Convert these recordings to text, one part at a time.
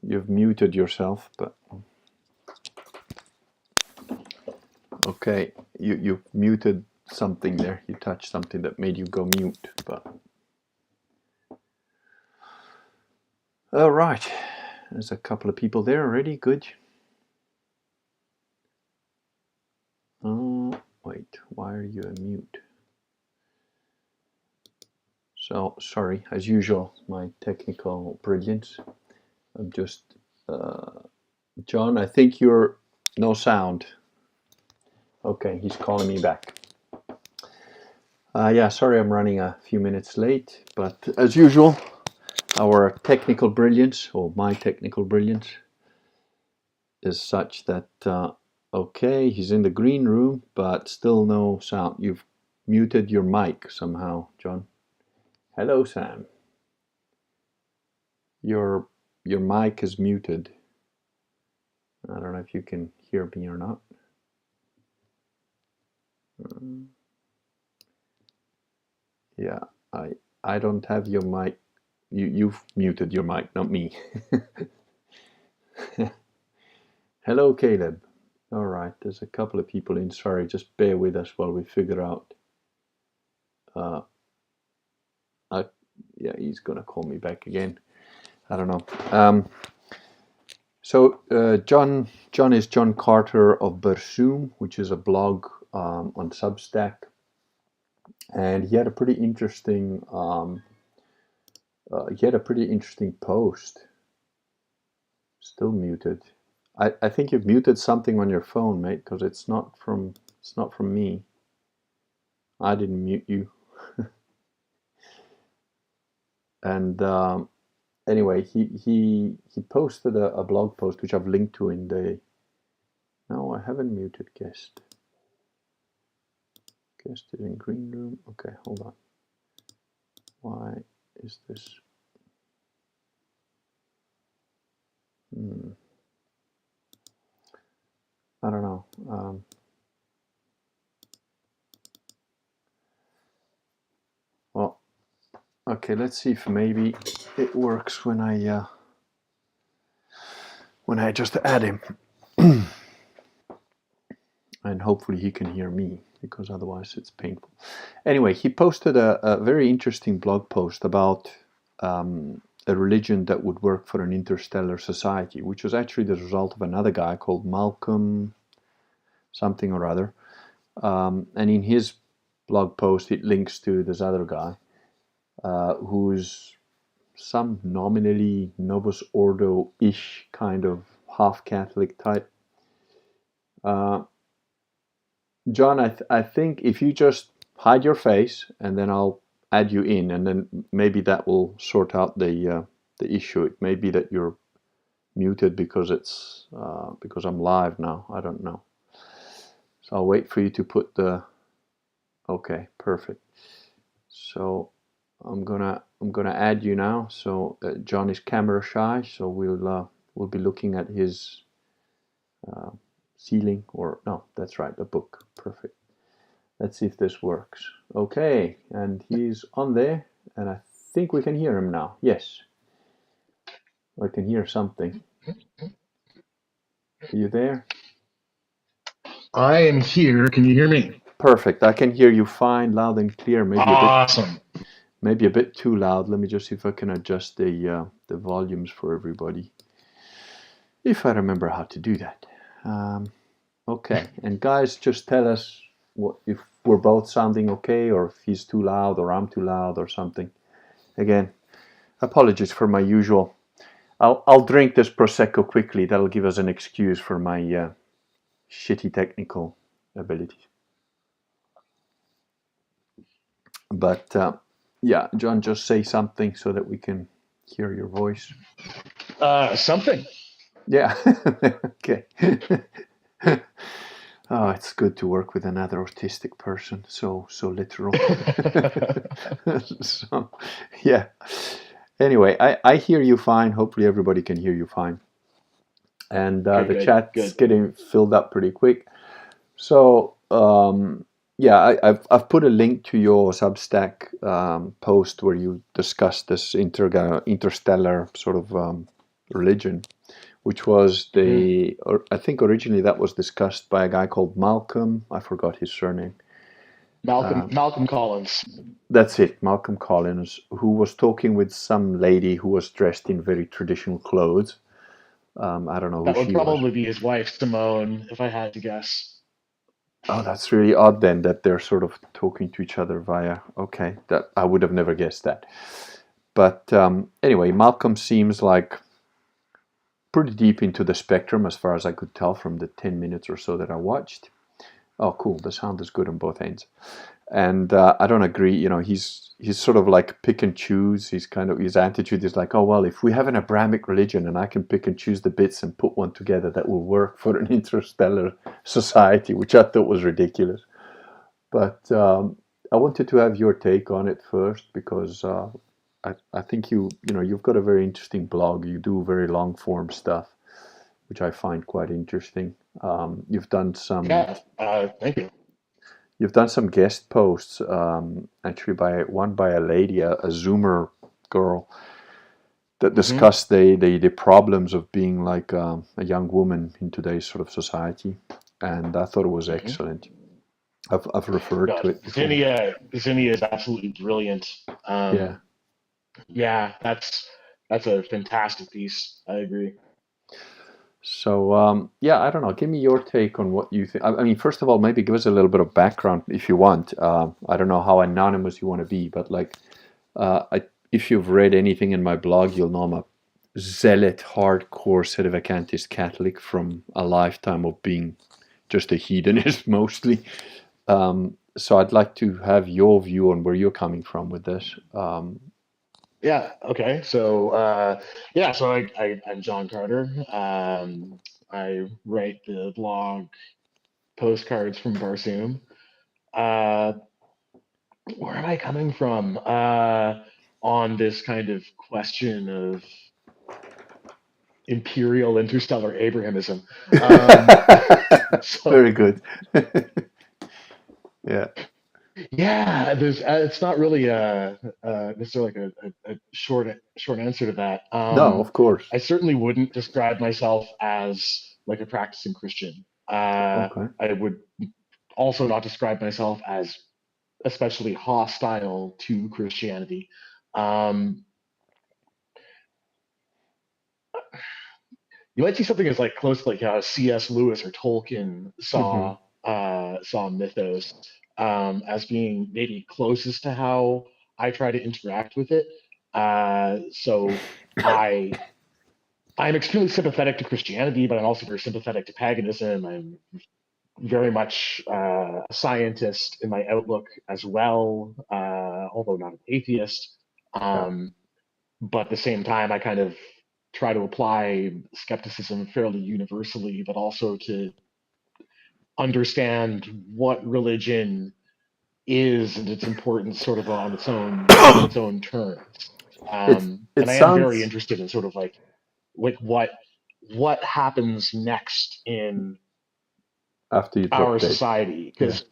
you've muted yourself, but okay, you muted something there. You touched something that made you go mute, but all right. There's a couple of people there already. Good. Oh, wait. Why are you a mute? So sorry, as usual, my technical brilliance. I'm just John. I think you're no sound. Okay, he's calling me back. Yeah, sorry I'm running a few minutes late, but as usual, our technical brilliance, or my technical brilliance, is such that, okay, he's in the green room, but still no sound. You've muted your mic somehow, John. Hello, Sam. Your mic is muted. I don't know if you can hear me or not. Yeah, I don't have your mic. You've muted your mic, not me. Hello, Caleb. All right, there's a couple of people in. Sorry, just bear with us while we figure out. Yeah, he's gonna call me back again. I don't know. So John is John Carter of Barsoom, which is a blog on Substack, and he had a pretty interesting post. Still muted. I think you've muted something on your phone, mate, because it's not from me. I didn't mute you. And anyway, he posted a blog post which I've linked to in the. No, I haven't muted guest. Guest is in green room. Okay, hold on. Why is this? I don't know. Well, okay. Let's see if maybe it works when I just add him, and hopefully he can hear me, because otherwise it's painful. Anyway, he posted a very interesting blog post about a religion that would work for an interstellar society, which was actually the result of another guy called Malcolm something or other. And in his blog post, it links to this other guy who's some nominally Novus Ordo-ish kind of half-Catholic type. John, I think if you just hide your face and then I'll add you in, and then maybe that will sort out the issue. It may be that you're muted because it's because I'm live now. I don't know. So I'll wait for you to put the. Okay, perfect. So I'm gonna add you now. So John is camera shy, so we'll be looking at his ceiling, or no, that's right, the book. Perfect. Let's see if this works. Okay, and he's on there, and I think we can hear him now. Yes, I can hear something. Are you there? I am here. Can you hear me? Perfect. I can hear you fine, loud and clear. Maybe awesome. Maybe a bit too loud. Let me just see if I can adjust the volumes for everybody, if I remember how to do that. Okay, and guys, just tell us if we're both sounding okay, or if he's too loud, or I'm too loud, or something. Again, apologies for my usual. I'll drink this prosecco quickly. That'll give us an excuse for my shitty technical abilities. But yeah, John, just say something so that we can hear your voice. Something. Yeah. Okay. Oh, it's good to work with another autistic person. So literal. So, yeah. Anyway, I hear you fine. Hopefully everybody can hear you fine. And the chat's getting filled up pretty quick. So yeah, I've put a link to your Substack post where you discuss this interstellar sort of religion. which was I think originally that was discussed by a guy called Malcolm. I forgot his surname. Malcolm Collins. That's it, Malcolm Collins, who was talking with some lady who was dressed in very traditional clothes. I don't know who That would she was. probably be his wife, Simone, if I had to guess. Oh, that's really odd then that they're sort of talking to each other via. Okay, that I would have never guessed that. But anyway, Malcolm seems like pretty deep into the spectrum as far as I could tell from the 10 minutes or so that I watched. Oh, cool. The sound is good on both ends. And I don't agree. He's sort of like pick and choose. His attitude is like, oh, well, if we have an Abrahamic religion and I can pick and choose the bits and put one together that will work for an interstellar society, which I thought was ridiculous. But I wanted to have your take on it first because I think you've got a very interesting blog. You do very long form stuff, which I find quite interesting. You've done some. Yeah, thank you. You've done some guest posts, actually by a lady, a Zoomer girl, that discussed the problems of being like a young woman in today's sort of society, and I thought it was excellent. I've referred to it before. Zinnia is absolutely brilliant. Yeah. Yeah, that's a fantastic piece. I agree. So yeah, I don't know. Give me your take on what you think. I mean, first of all, maybe give us a little bit of background if you want. I don't know how anonymous you want to be, but like, if you've read anything in my blog, you'll know I'm a zealot, hardcore sedevacantist Catholic from a lifetime of being just a hedonist mostly. So I'd like to have your view on where you're coming from with this. Yeah. Okay. So yeah. So I'm John Carter. I write the blog Postcards from Barsoom. Uh, where am I coming from on this kind of question of imperial interstellar Abrahamism? So Very good. Yeah. yeah, there's it's not really necessarily like a short answer to that. No, of course. I certainly wouldn't describe myself as like a practicing Christian. Okay. I would also not describe myself as especially hostile to Christianity. Um, you might see something as like close to like how C.S. Lewis or Tolkien Hmm. saw mythos as being maybe closest to how I try to interact with it. So I I'm extremely sympathetic to Christianity, but I'm also very sympathetic to paganism. I'm very much a scientist in my outlook as well, although not an atheist. Yeah. Um, but at the same time, I kind of try to apply skepticism fairly universally, but also to understand what religion is and its importance sort of on its own terms. It it And I am very sounds interested in sort of like what happens next in after you drop our dead. society Yeah. because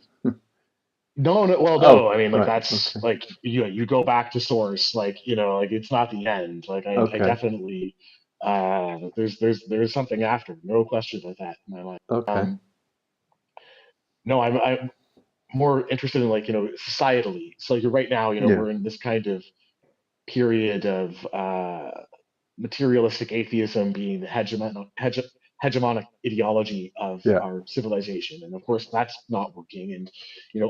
no, well, no. Oh, I mean, like right. that's Okay. like you go back to source, like like it's not the end. Like I Okay. definitely there's something after, no question about that in my life. Okay. Um, no, I'm more interested in like societally. So like right now, Yeah. we're in this kind of period of materialistic atheism being the hegemonic ideology of Yeah. our civilization. And of course, that's not working. And,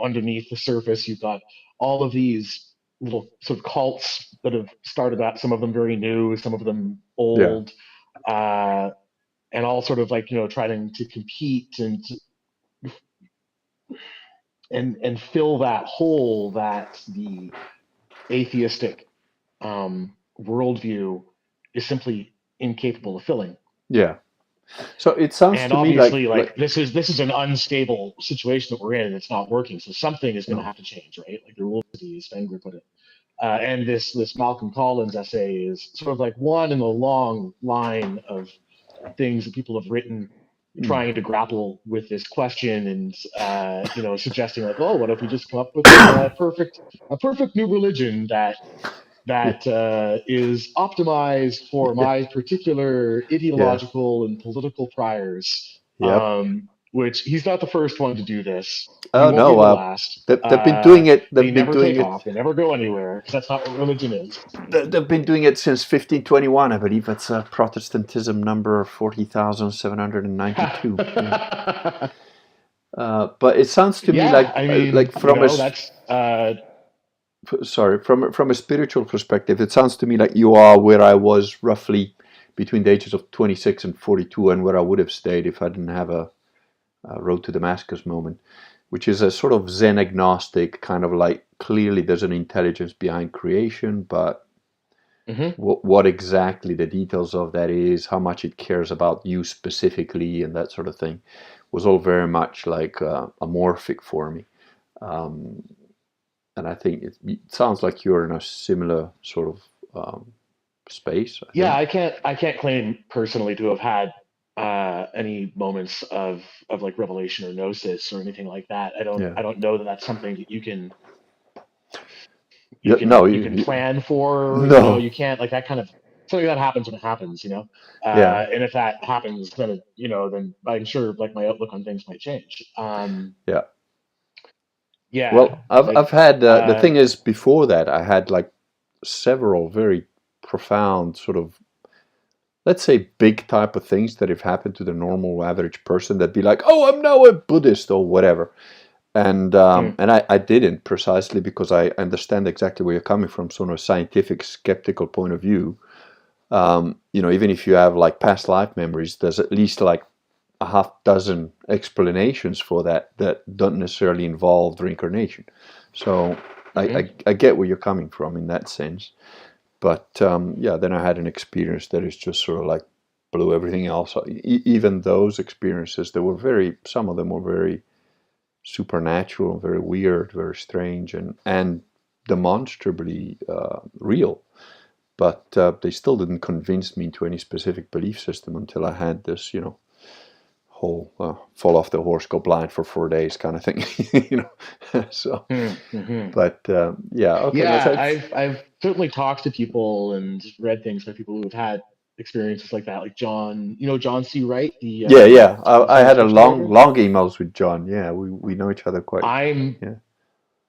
underneath the surface, you've got all of these little sort of cults that have started out, some of them very new, some of them Yeah. old, uh, and all sort of like, trying to compete and fill that hole that the atheistic worldview is simply incapable of filling. Yeah. So it sounds And to me like obviously, like this is an unstable situation that we're in, and it's not working. So something is going to no. have to change, right? Like the rules, as Spengler put it. And this Malcolm Collins essay is sort of like one in a long line of things that people have written Mm. trying to grapple with this question and suggesting like, oh, what if we just come up with a perfect new religion that Yeah. that is optimized for my particular Yeah. ideological and political priors. Yep. Which he's not the first one to do this. He Oh won't be no. the last. They've been doing it. They They've been never doing take it. off. They never go anywhere because that's not what religion is. They've been doing it since 1521. I believe it's Protestantism number 40,792. Yeah. But it sounds to me Yeah, I mean, like from a that's sorry, from a spiritual perspective, it sounds to me like you are where I was roughly between the ages of 26 and 42, and where I would have stayed if I didn't have a road to Damascus moment, which is a sort of Zen agnostic kind of like, clearly there's an intelligence behind creation, but mhm. what exactly the details of that is, how much it cares about you specifically, and that sort of thing, was all very much like amorphic for me. Um, and I think it sounds like you're in a similar sort of space, I Yeah, think. I can't claim personally to have had any moments of like revelation or gnosis or anything like that. Yeah. I don't know that that's something that Yeah, no, you can plan for. You know, no. you can't like that kind of something that happens when it happens. You know, Yeah. and if that happens, then you know, then I'm sure like my outlook on things might change. Yeah. Yeah, Well, I've like had the thing is, before that I had like several very profound sort of, let's say, big type of things that have happened to the normal average person, that'd be like, oh, I'm now a Buddhist or whatever. mm, And I didn't, precisely because I understand exactly where you're coming from, sort of a scientific skeptical point of view. Even if you have like past life memories, there's at least like a half dozen explanations for that don't necessarily involve reincarnation. So mhm. I get where you're coming from in that sense. But yeah, then I had an experience that is just sort of like blew everything else. Even those experiences, some of them were very supernatural, very weird, very strange, and demonstrably real. But they still didn't convince me into any specific belief system until I had this, whole fall off the horse, go blind for 4 days kind of thing, So, Mhm. but yeah, okay, no, so Yeah, it's, I've certainly talked to people and read things by people who have had experiences like that, like John, you know, John C. Wright, yeah, yeah. the I science had a fiction long, writer. long emails with John. Yeah, we know each other quite. I'm Yeah,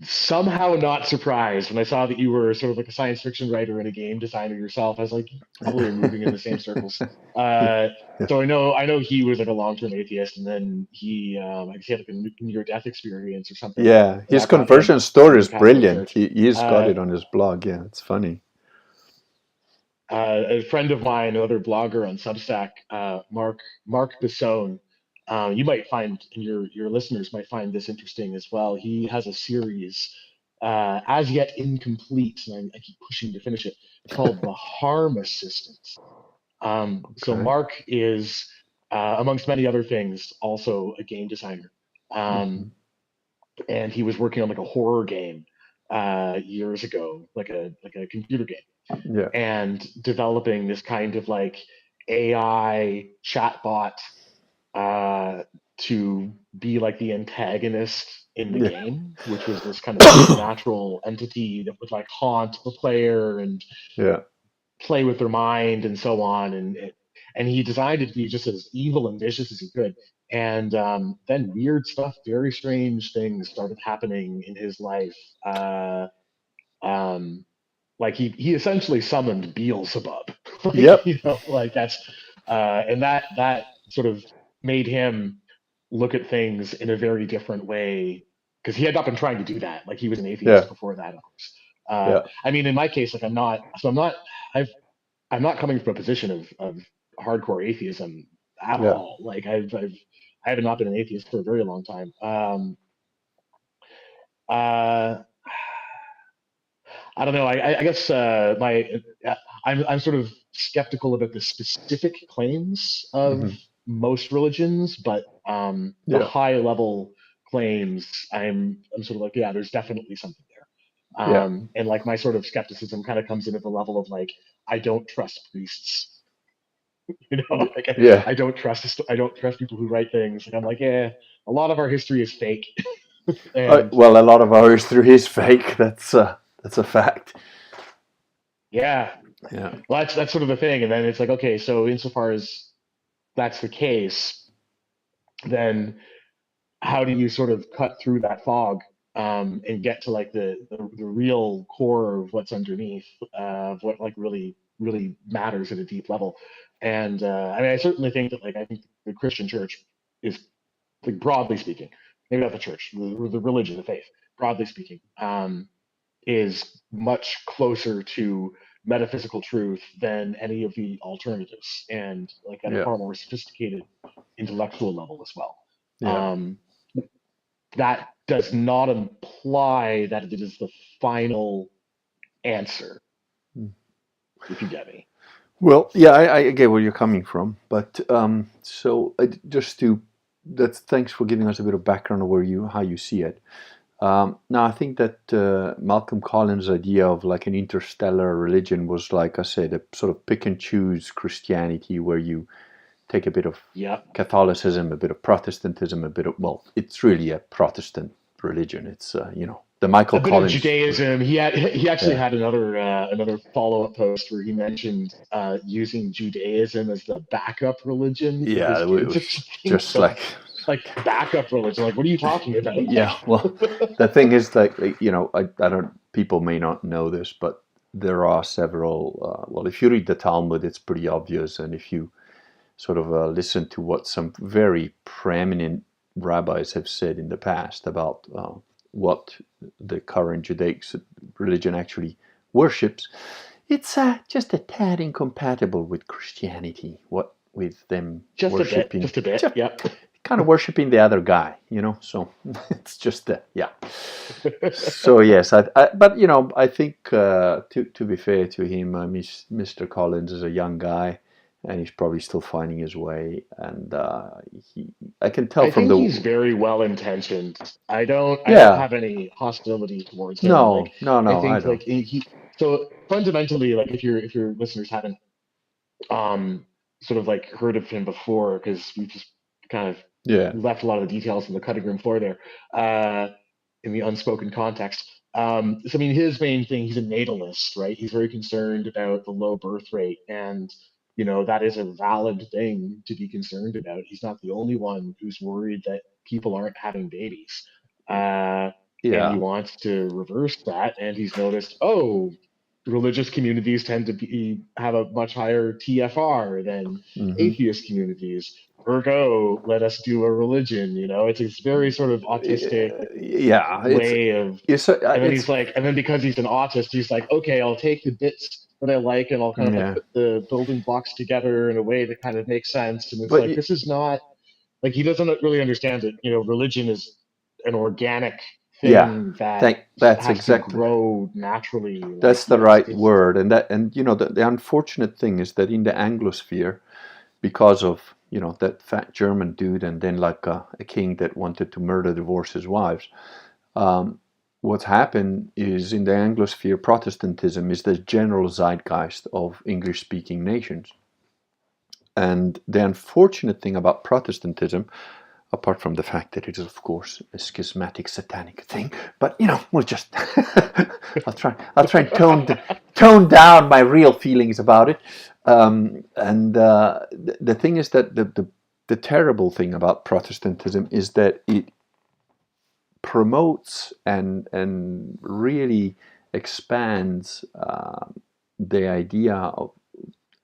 somehow not surprised when I saw that you were sort of like a science fiction writer and a game designer yourself. I was like, you probably are moving in the same circles. yeah, Uh, yeah. so I know he was like a long-term atheist, and then I guess he had like a near-death experience or something, Yeah, and his that got him conversion story into the is Catholic brilliant. Church. He's got Uh, it on his blog. Yeah, it's funny. a friend of mine, another blogger on Substack, Mark Basone. You might find, and your listeners might find this interesting as well. He has a series, as yet incomplete, and I keep pushing to finish it, called The Harm Assistant. So Okay. Mark is, amongst many other things, also a game designer, um, Hmm. and he was working on like a horror game years ago, like a computer game, Yeah, and developing this kind of like AI chatbot to be like the antagonist in the yeah, game, which was this kind of supernatural entity that would like haunt the player and yeah, play with their mind and so on. And he designed it to be just as evil and vicious as he could. And then weird stuff, very strange things started happening in his life. Um, like he essentially summoned Beelzebub, like yep, you know, like that's and that sort of made him look at things in a very different way because he had not been trying to do that. Like he was an yeah, atheist before that, of course. yeah, I mean, in my case, like I'm not, I'm not coming from a position of hardcore atheism at yeah, all. Like I have not been an atheist for a very long time. Uh, I don't know. I guess I'm sort of skeptical about the specific claims of hmm, most religions, but the yeah, high level claims, I'm sort of like, yeah, there's definitely something there. yeah, And like my sort of skepticism kind of comes in at the level of like I don't trust priests, you know, like yeah. I don't trust people who write things. And I'm like, yeah, a lot of our history is fake, and Well, a lot of our history is fake. That's a fact. Yeah. Yeah. Well, that's sort of the thing. And then it's like, okay, so insofar as that's the case, then how do you sort of cut through that fog, and get to like the real core of what's underneath, of what like really matters at a deep level? And I mean, I certainly think that like I think the Christian church is, like broadly speaking, maybe not the church, the religion, the faith, broadly speaking, is much closer to metaphysical truth than any of the alternatives, and like at a Yeah. far more sophisticated intellectual level as well. Yeah. Um, that does not imply that it is the final answer, if you get me. Well, yeah, I get where you're coming from, but so just to that's thanks for giving us a bit of background of how you see it. Now, I think that Malcolm Collins' idea of like an interstellar religion was, like I said, a sort of pick and choose Christianity, where you take a bit of Yep. Catholicism, a bit of Protestantism, a bit of, well, it's really a Protestant religion. It's the Michael A bit of Collins. Judaism. He actually Yeah. had another follow up post where he mentioned using Judaism as the backup religion for his Yeah, it kids or was something. just So like like backup religion. Like, what are you talking about? yeah. Well, the thing is, like I don't. People may not know this, but there are several. Well, if you read the Talmud, it's pretty obvious, and if you sort of listen to what some very preeminent rabbis have said in the past about what the current Judaic religion actually worships, it's just a tad incompatible with Christianity. What with them Just a bit. worshipping, Just a bit. just Yep. kind of worshipping the other guy, So it's just yeah. So yes, but I think to be fair to him, Mr. Collins is a young guy, and he's probably still finding his way. And I can tell I from think the he's very well intentioned. I don't yeah, have any hostility towards him. Like, I no, I think don't. like he so fundamentally, like if your listeners haven't um sort of like heard of him before, because we just kind of Yeah, left a lot of the details on the cutting room floor there, in the unspoken context. So I mean, his main thing, he's a natalist, right? He's very concerned about the low birth rate, and that is a valid thing to be concerned about. He's not the only one who's worried that people aren't having babies. Uh, and he yeah, wants to reverse that, and he's noticed, oh, religious communities tend to have a much higher TFR than hmm atheist communities. Ergo, let us do a religion. It's a very sort of autistic yeah. way of. And then It's he's like, and then because he's an autist, he's like, okay, I'll take the bits that I like, and I'll kind of like yeah, put the building blocks together in a way that kind of makes sense. And it's but like, this is not like, he doesn't really understand that religion is an organic yeah. thing that That's has to exactly. grow naturally. Like, That's the right it's word, and the unfortunate thing is that in the Anglosphere, because of that fat German dude, and then like a king that wanted to divorce his wives. What's happened is in the Anglosphere, Protestantism is the general zeitgeist of English-speaking nations, and the unfortunate thing about Protestantism, apart from the fact that it is, of course, a schismatic, satanic thing. But we'll just I'll try and tone down my real feelings about it. And the thing is that the terrible thing about Protestantism is that it promotes and really expands the idea of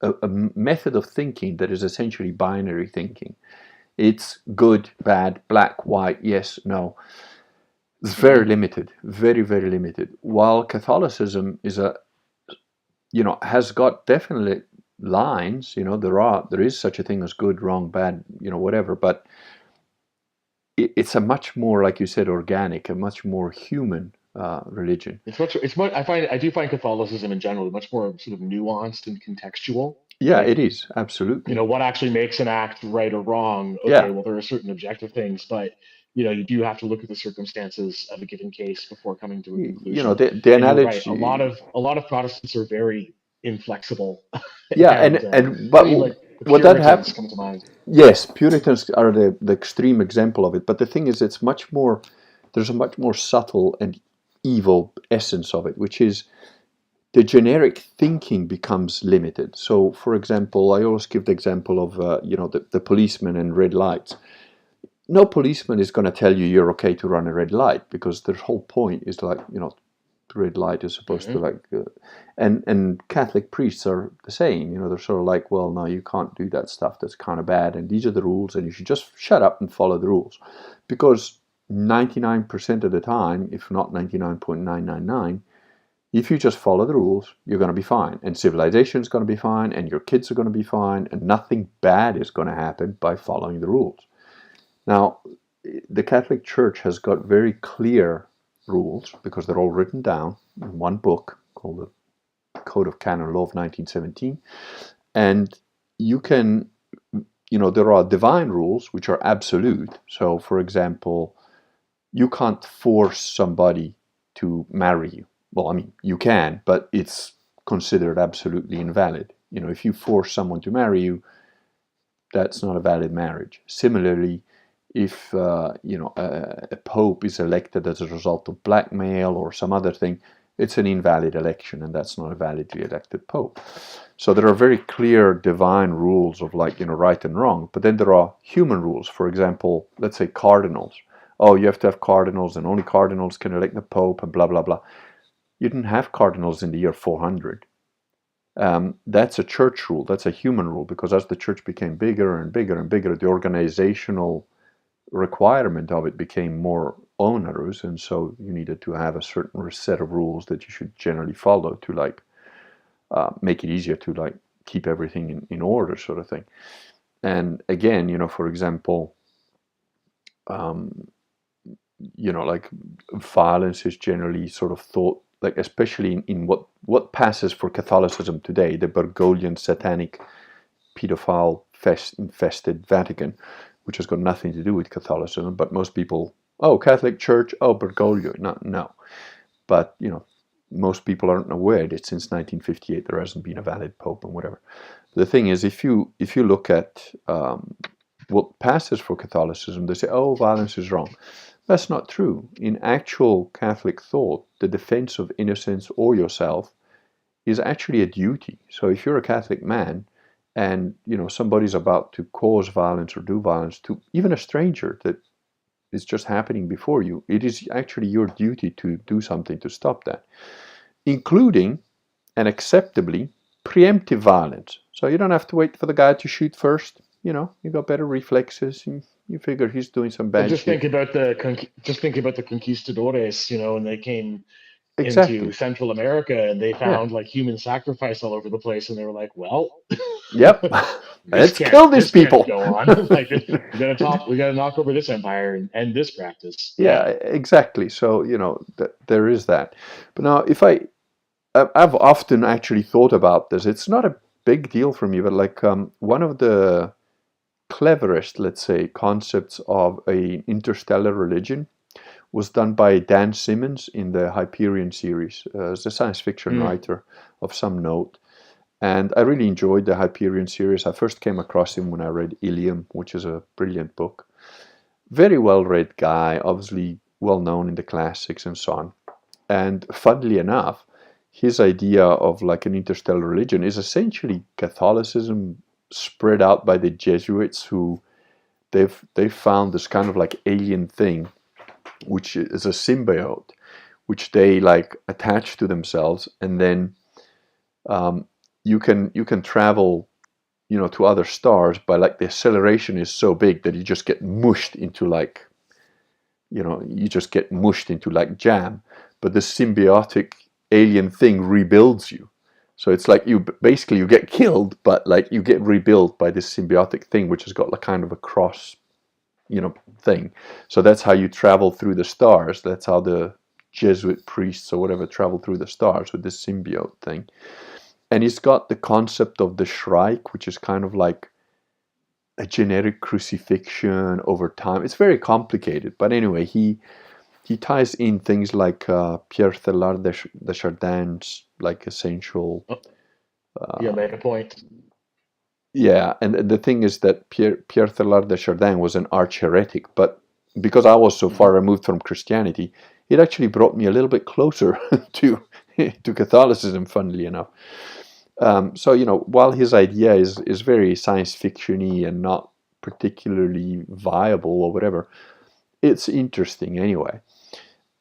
a method of thinking that is essentially binary thinking. It's good, bad, black, white, yes, no. It's very limited, very, very limited. While Catholicism has got definitely lines. There is such a thing as good, wrong, bad, whatever. But it's a much more, like you said, organic, a much more human religion. It's much. I do find Catholicism in general much more sort of nuanced and contextual. Yeah, Like, it is absolutely. what actually makes an act right or wrong? Okay, Yeah, well, there are certain objective things, but you do have to look at the circumstances of a given case before coming to a conclusion. the And you're right. A lot analogy. of a lot of Protestants are very inflexible, Yeah, and and I but mean, like the what that Puritans happened. come to mind. Yes, Puritans are the extreme example of it. But the thing is, it's much more. There's a much more subtle and evil essence of it, which is the generic thinking becomes limited. So, for example, I always give the example of the policeman and red lights. No policeman is going to tell you you're okay to run a red light, because their whole point is like, the red light is supposed to and Catholic priests are the same. They're sort of like, well, no, you can't do that stuff. That's kind of bad, and these are the rules, and you should just shut up and follow the rules, because 99% of the time, if not 99.999, if you just follow the rules, you're going to be fine, and civilization is going to be fine, and your kids are going to be fine, and nothing bad is going to happen by following the rules. Now, the Catholic Church has got very clear rules, because they're all written down in one book called the Code of Canon Law of 1917, and you can, there are divine rules which are absolute. So, for example, you can't force somebody to marry you. Well, I mean, you can, but it's considered absolutely invalid. If you force someone to marry you, that's not a valid marriage. Similarly, if a pope is elected as a result of blackmail or some other thing, it's an invalid election, and that's not a validly elected pope. So there are very clear divine rules of right and wrong, but then there are human rules. For example, let's say cardinals. Oh, you have to have cardinals, and only cardinals can elect the pope, and blah, blah, blah. You didn't have cardinals in the year 400. That's a church rule. That's a human rule, because as the church became bigger and bigger and bigger, the organizational requirement of it became more onerous, and so you needed to have a certain set of rules that you should generally follow to make it easier to keep everything in order, sort of thing. And again, for example, violence is generally sort of thought, especially in what passes for Catholicism today, the Bergoglian satanic pedophile infested Vatican, which has got nothing to do with Catholicism, but most people, Catholic Church, Bergoglio, no. But, most people aren't aware that since 1958 there hasn't been a valid pope and whatever. The thing is, if you look at what passes for Catholicism, they say, violence is wrong. That's not true. In actual Catholic thought, the defense of innocence or yourself is actually a duty. So if you're a Catholic man, and somebody's about to cause violence or do violence to even a stranger that is just happening before you, it is actually your duty to do something to stop that, including and acceptably preemptive violence. So you don't have to wait for the guy to shoot first. You got better reflexes. You figure he's doing some bad just shit. Think about the conquistadores, when they came into Central America, and they found human sacrifice all over the place, and they were like, well, yep, let's kill these people. Go on. we gotta knock over this empire and end this practice. Yeah, exactly. So there is that. But now, I've often actually thought about this. It's not a big deal for me, but one of the cleverest, let's say, concepts of an interstellar religion was done by Dan Simmons in the Hyperion series. He's a science fiction writer of some note. And I really enjoyed the Hyperion series. I first came across him when I read Ilium, which is a brilliant book. Very well-read guy, obviously well-known in the classics and so on. And funnily enough, his idea of an interstellar religion is essentially Catholicism spread out by the Jesuits, who they've found this kind of alien thing, which is a symbiote, which they attach to themselves, and then you can travel, to other stars by the acceleration is so big that you just get mushed into jam. But the symbiotic alien thing rebuilds you. So it's you get killed, but you get rebuilt by this symbiotic thing, which has got kind of a cross, thing. So that's how you travel through the stars. That's how the Jesuit priests or whatever travel through the stars, with this symbiote thing. And he's got the concept of the Shrike, which is kind of a generic crucifixion over time. It's very complicated, but anyway, he ties in things like Pierre Teilhard de Chardin's essential. You made a point. Yeah, and the thing is that Pierre Teilhard de Chardin was an arch heretic, but because I was so far removed from Christianity, it actually brought me a little bit closer to to Catholicism, funnily enough. So, while his idea is very science fiction-y and not particularly viable or whatever, it's interesting anyway.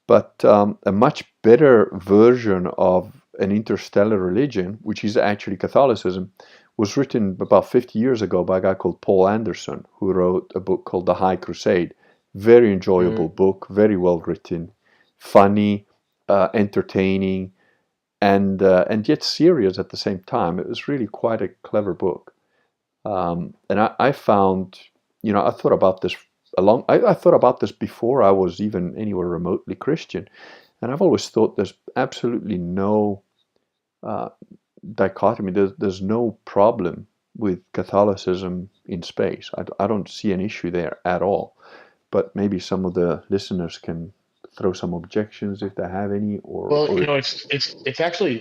But a much better version of an interstellar religion, which is actually Catholicism, was written about 50 years ago by a guy called Paul Anderson, who wrote a book called The High Crusade. Very enjoyable book, very well written, funny, entertaining, and yet serious at the same time. It was really quite a clever book. And I found, I thought about this I thought about this before I was even anywhere remotely Christian, and I've always thought there's absolutely no dichotomy. There's no problem with Catholicism in space. I don't see an issue there at all. But maybe some of the listeners can throw some objections if they have any. Well, it's actually,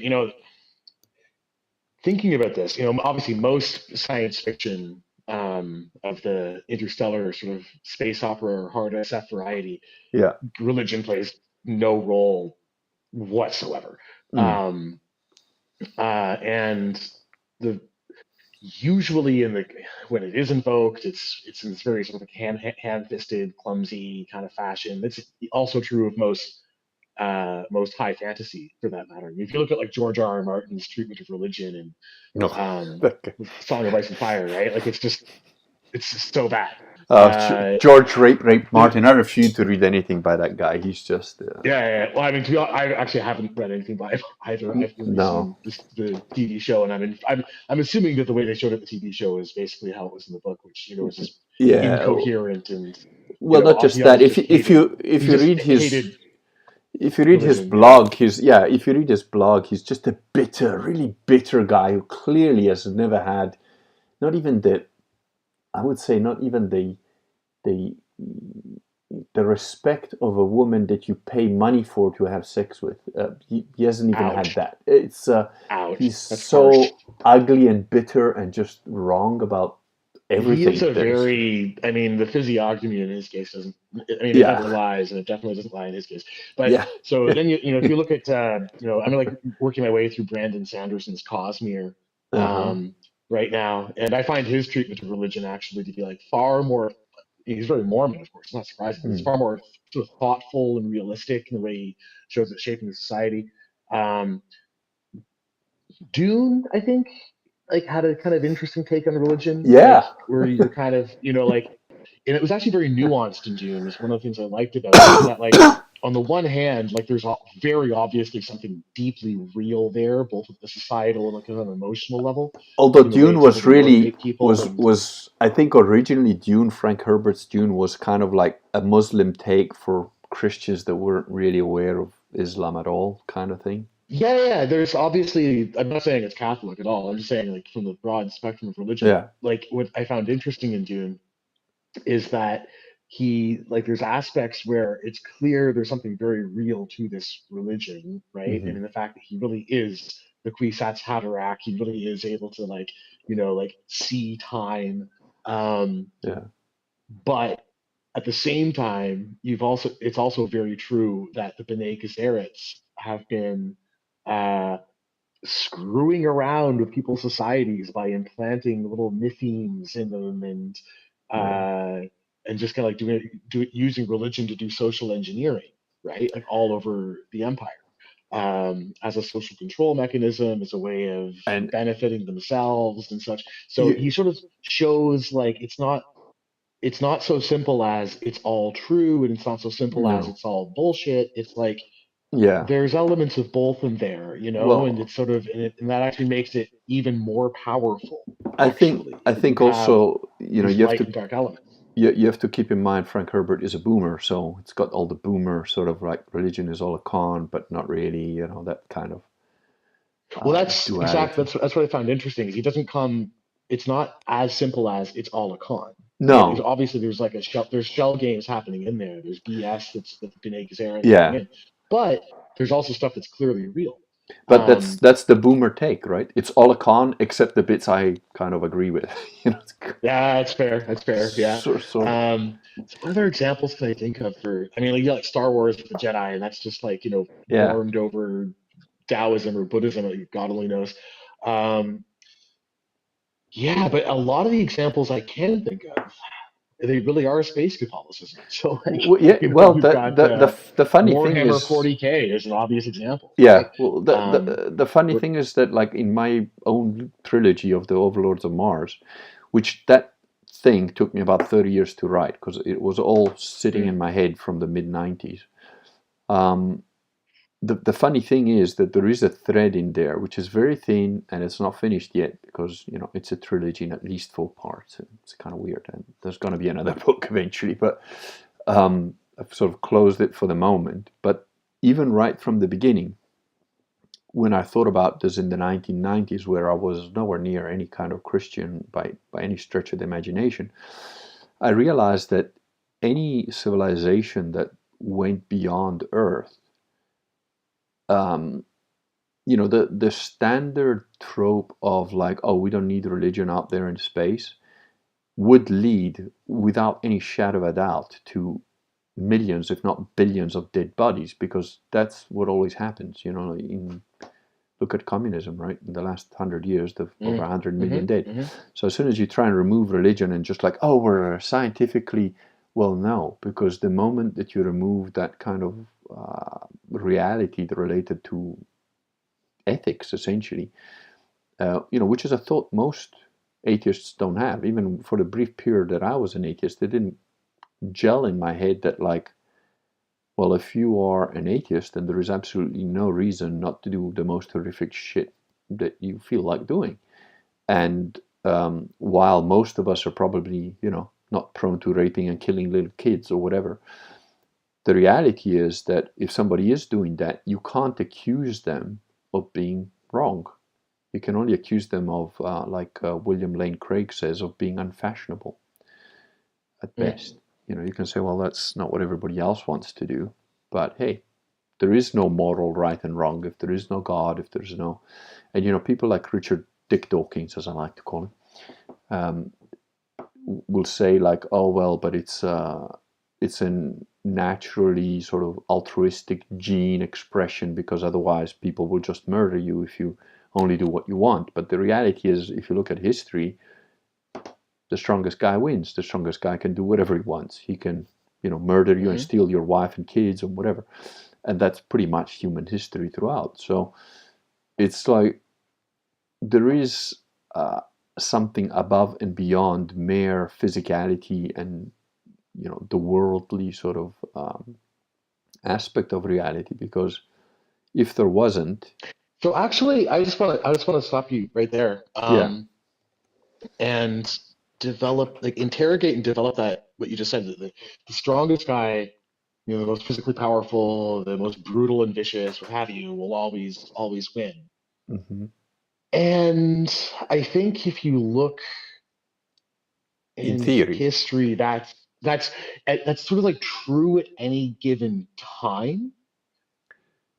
thinking about this, obviously most science fiction of the interstellar sort of space opera or hard SF variety, Yeah. religion plays no role whatsoever. And the usually when it is invoked, it's in this very sort of hand-fisted, clumsy kind of fashion. It's also true of most high fantasy, for that matter. If you look at like George R. R. Martin's treatment of religion No. and Okay. Song of Ice and Fire, right? Like it's just so bad. George Rape Martin. I refuse to read anything by that guy. He's just Yeah. Well, I mean, to be honest, I actually haven't read anything by him either. I've only seen the TV show, and I'm assuming that the way they showed it in the TV show is basically how it was in the book, which is just incoherent and not just that. If you read his if you read his blog, he's just a really bitter guy who clearly has never had, not even the respect of a woman that you pay money for to have sex with. He hasn't even had that. It's he's so ugly and bitter and just wrong about everything. He is the physiognomy in his case doesn't. It never lies, and it definitely doesn't lie in his case. But so then if you look at I'm like working my way through Brandon Sanderson's Cosmere right now, and I find his treatment of religion actually to be like far more. He's very Mormon, of course. It's not surprising. It's far more sort of thoughtful and realistic in the way he shows it shaping the society. Dune, I think, had a kind of interesting take on religion. Where you're kind of, and it was actually very nuanced in Dune. It's one of the things I liked about it, is that on the one hand, there's very obviously something deeply real there, both at the societal and kind of emotional level. Although Dune was I think originally Dune, Frank Herbert's Dune, was kind of like a Muslim take for Christians that weren't really aware of Islam at all, kind of thing. Yeah. There's obviously, I'm not saying it's Catholic at all. I'm just saying from the broad spectrum of religion. Yeah. What I found interesting in Dune is that there's aspects where it's clear there's something very real to this religion, right? And in the fact that he really is the Kwisatz Haderach, he really is able to see time. But at the same time, it's also very true that the B'nai Gesserits have been screwing around with people's societies by implanting little mythemes in them and just kind of using religion to do social engineering, right? All over the empire, as a social control mechanism, as a way of benefiting themselves and such. So he sort of shows it's not so simple as it's all true, and it's not so simple as it's all bullshit. It's there's elements of both in there, and it's sort of, and that actually makes it even more powerful. I think also, you have to dark elements. You have to keep in mind Frank Herbert is a boomer, so it's got all the boomer sort of religion is all a con, but not really, that kind of. Well, that's exactly that's what I found interesting. Is he doesn't come. It's not as simple as it's all a con. No, obviously there's there's shell games happening in there. There's BS that's the B'nai Gesserit. But there's also stuff that's clearly real. But that's the boomer take, right? It's all a con, except the bits I kind of agree with. Yeah, that's fair. Yeah. So what other examples can I think of for? Star Wars with the Jedi, and that's just warmed over Taoism or Buddhism, God only knows. Yeah, but a lot of the examples I can think of, they really are space Catholicism. So like, Yeah, well, you've got the funny thing Warhammer is, 40K is an obvious example, yeah, right? well, Um, the funny where- thing is that, like, in my own trilogy of the Overlords of Mars, which that thing took me about 30 years to write because it was all sitting in mm, my head from the mid 90s. The funny thing is that there is a thread in there which is very thin and it's not finished yet because it's a trilogy in at least 4 parts. It's kind of weird, and there's going to be another book eventually, but I've sort of closed it for the moment. But even right from the beginning, when I thought about this in the 1990s, where I was nowhere near any kind of Christian by any stretch of the imagination, I realized that any civilization that went beyond Earth, the standard trope of like, oh, we don't need religion out there in space, would lead without any shadow of a doubt to millions, if not billions, of dead bodies, because that's what always happens. Look at communism, right? In the last 100 years, there've over 100 million dead. mm-hmm. So as soon as you try and remove religion and just like, oh, we're scientifically, well, no, because the moment that you remove that kind of reality related to ethics, essentially, which is a thought most atheists don't have. Even for the brief period that I was an atheist, it didn't gel in my head that, like, well, if you are an atheist, then there is absolutely no reason not to do the most horrific shit that you feel like doing. And while most of us are probably, not prone to raping and killing little kids or whatever, the reality is that if somebody is doing that, you can't accuse them of being wrong. You can only accuse them of, like William Lane Craig says, of being unfashionable at best. You can say, well, that's not what everybody else wants to do. But hey, there is no moral right and wrong if there is no God, if there's no... And, people like Richard Dick Dawkins, as I like to call him, will say like, oh, well, but it's a naturally sort of altruistic gene expression because otherwise people will just murder you if you only do what you want. But the reality is, if you look at history, the strongest guy wins. The strongest guy can do whatever he wants. He can, murder you and steal your wife and kids and whatever. And that's pretty much human history throughout. So it's like there is something above and beyond mere physicality and, the worldly sort of aspect of reality. Because if there wasn't... So actually, I just want to stop you right there. Yeah. And interrogate and develop that what you just said. The strongest guy, the most physically powerful, the most brutal and vicious, what have you, will always win. Mm-hmm. And I think if you look In in theory. history, that's sort of like true at any given time.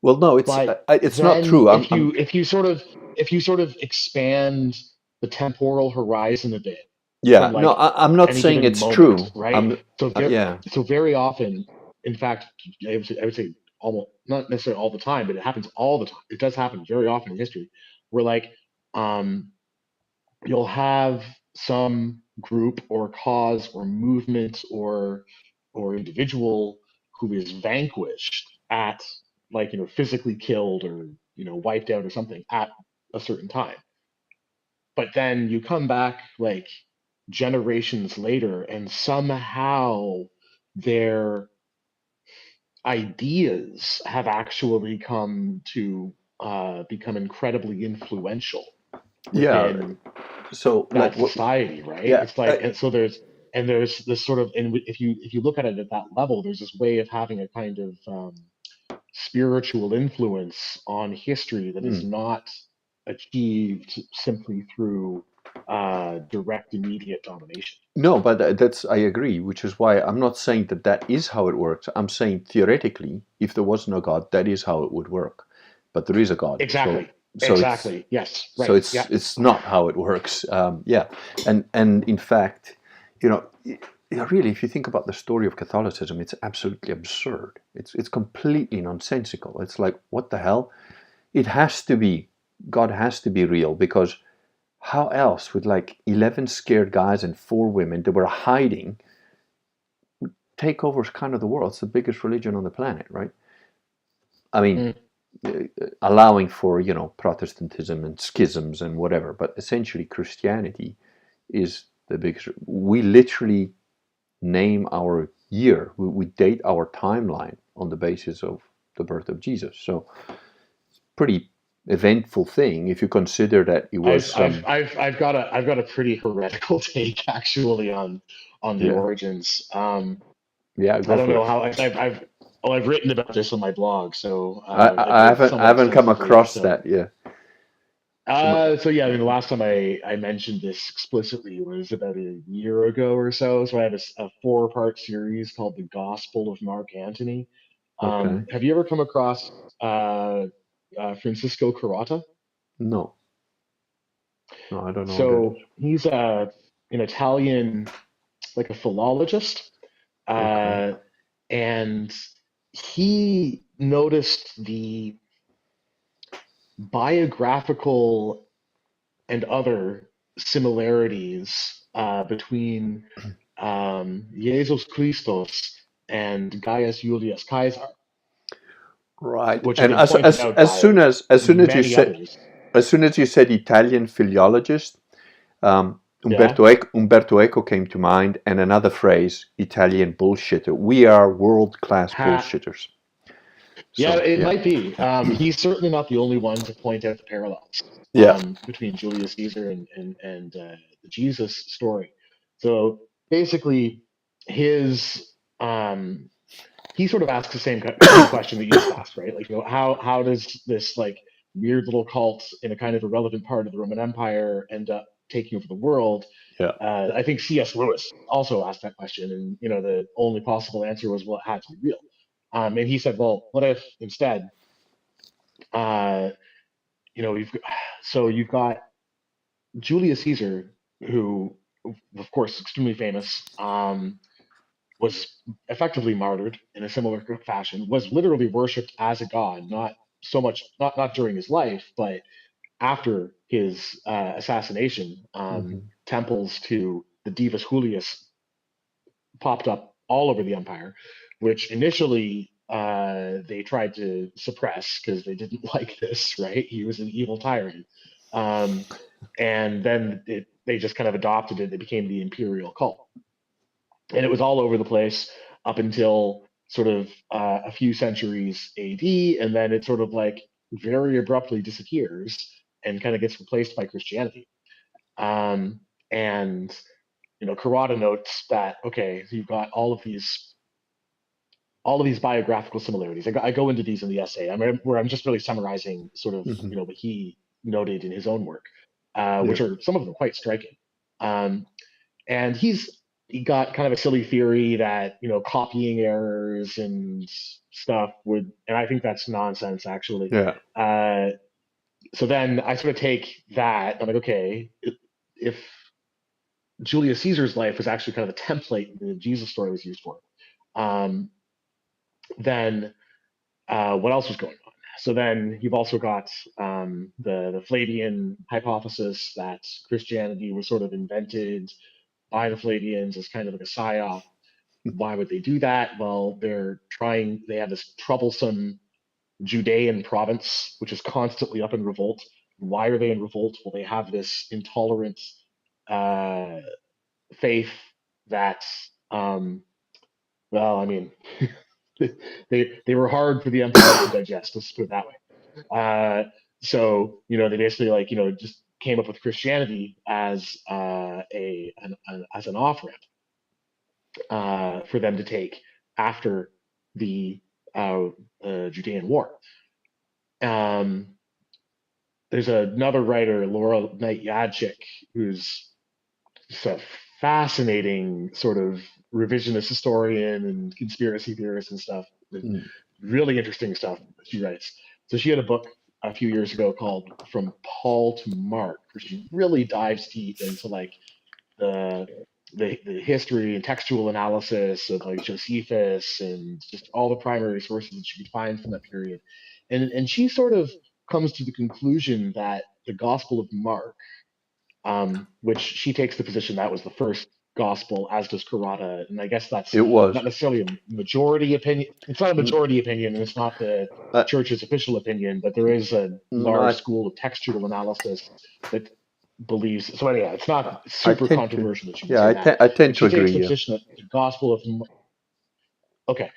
Well, no, But it's not then true. if you sort of expand the temporal horizon a bit Yeah, from no, like I'm not any saying given it's moment, true. right? So Yeah. so very often, in fact, I would say almost not necessarily all the time, but it happens all the time. It does happen very often in history, where like um, you'll have some group or cause or movement or individual who is vanquished at like physically killed or wiped out or something at a certain time, but then you come back like generations later and somehow their ideas have actually come to become incredibly influential Yeah. within So, like, that what? society, right? Yeah. It's like, and so there's this sort of, and if you look at it at that level, there's this way of having a kind of spiritual influence on history that is not achieved simply through direct immediate domination. No, but that's, I agree, which is why I'm not saying that that is how it works. I'm saying theoretically, if there was no God, that is how it would work. But there is a God, Exactly. so it's Exactly. Yes. so Right. it's Yeah. it's not how it works. Yeah, and in fact, you know, really, if you think about the story of Catholicism, it's absolutely absurd. It's completely nonsensical. It's like, what the hell? it has to be, God has to be real, because how else would like 11 scared guys and 4 women that were hiding take over kind of the world? It's the biggest religion on the planet, right? I mean, Mm. allowing for, Protestantism and schisms and whatever, but essentially Christianity is the biggest. We literally name our year, we date our timeline on the basis of the birth of Jesus. So it's a pretty eventful thing if you consider that it was some. I've got a pretty heretical take actually on the Yeah, origins. yeah, I go don't for know it. how I've written about this on my blog, so I, like I haven't I somewhat haven't come extensively. across So that. Yeah. So so yeah, I mean, the last time I mentioned this explicitly was about a year ago or so. So I have a 4-part series called The Gospel of Mark Antony. okay. Have you ever come across Francisco Carota? No, no, I don't know what that is. So he's an Italian, like a philologist, Okay. uh, and he noticed the biographical and other similarities between Jesus Christos and Gaius Julius Caesar, Right. which have And been pointed out as soon by as many others. you said Italian philologist, Yeah. Umberto Eco came to mind, and another phrase, Italian bullshitter. We are world class Ha, bullshitters. yeah, So it yeah, might be. He's certainly not the only one to point out the parallels yeah. between Julius Caesar and the Jesus story. So basically, his he sort of asks the same question that you just asked, right? Like, how does this like weird little cult in a kind of irrelevant part of the Roman Empire end up taking over the world? Yeah. I think C.S. Lewis also asked that question, and the only possible answer was, well, it had to be real. And he said, well, what if instead, uh, you've you've got Julius Caesar, who, of course, extremely famous, was effectively martyred in a similar fashion, was literally worshipped as a god, not so much, not during his life, but after his assassination. Hmm. Temples to the Divus Julius popped up all over the empire, which initially they tried to suppress because they didn't like this, right? He was an evil tyrant. Um, and then they just kind of adopted it. It became the imperial cult. And it was all over the place up until sort of a few centuries AD. And then it sort of like very abruptly disappears and kind of gets replaced by Christianity. And Carrada notes that, okay, so you've got all of these biographical similarities. I go into these in the essay. Where I'm just really summarizing sort of Hmm. what he noted in his own work, Yeah. which are some of them quite striking. Um, and he got kind of a silly theory that copying errors and stuff would, and I think that's nonsense actually. Yeah. Uh, so then I sort of take that. I'm like, okay, if Julius Caesar's life was actually kind of a template the Jesus story was used for, um, then what else was going on? So then you've also got the Flavian hypothesis that Christianity was sort of invented by the Flavians as kind of like a psyop. Why would they do that? Well, they have this troublesome Judean province, which is constantly up in revolt. Why are they in revolt? Well, they have this intolerant uh, faith that, well, I mean, they were hard for the empire to digest. Let's put it that way. So they basically just came up with Christianity as as an off ramp for them to take after the Judean War. Um, there's another writer, Laura Knight Yadchik, who's just a fascinating sort of revisionist historian and conspiracy theorist and stuff. Mm. Really interesting stuff she writes. So she had a book a few years ago called From Paul to Mark, where she really dives deep into like the the history and textual analysis of like Josephus and just all the primary sources that you could find from that period. And she sort of comes to the conclusion that the Gospel of Mark, which she takes the position that was the first gospel, as does Karada, and I guess that's It was. not necessarily a majority opinion. It's not a majority opinion, and it's not the church's official opinion, but there is a large school of textual analysis that believes. So anyhow, it's not super controversial that you say that. I tend to she takes agree. the position that the Gospel of Okay.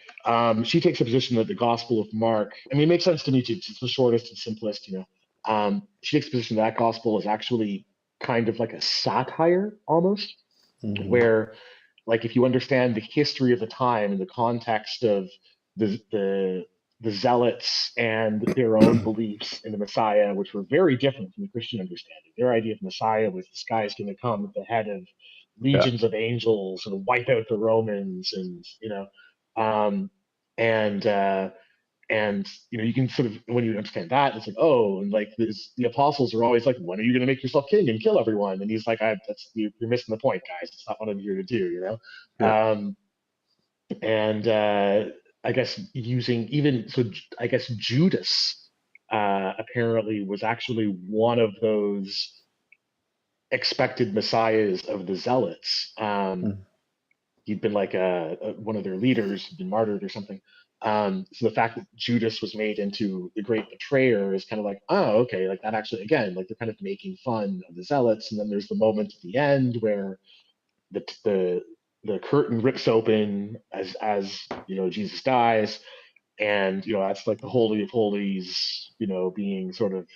She takes a position that the Gospel of Mark, I mean, it makes sense to me too. It's the shortest and simplest, She takes a position that Gospel is actually kind of like a satire almost, where, like, if you understand the history of the time and the context of the Zealots and their own beliefs in the Messiah, which were very different from the Christian understanding. Their idea of Messiah was this guy is going to come at the head of legions of angels and wipe out the Romans, and and you can sort of, when you understand that, it's like, oh, and like the apostles are always like, when are you going to make yourself king and kill everyone? And he's like, you're missing the point, guys. It's not what I'm here to do, and I guess I guess Judas apparently was actually one of those expected messiahs of the Zealots. He'd been like one of their leaders, had been martyred or something. So the fact that Judas was made into the great betrayer is kind of like, oh, okay, like that actually, again, like they're kind of making fun of the Zealots. And then there's the moment at the end where the curtain rips open as Jesus dies, and that's like the Holy of Holies, being sort of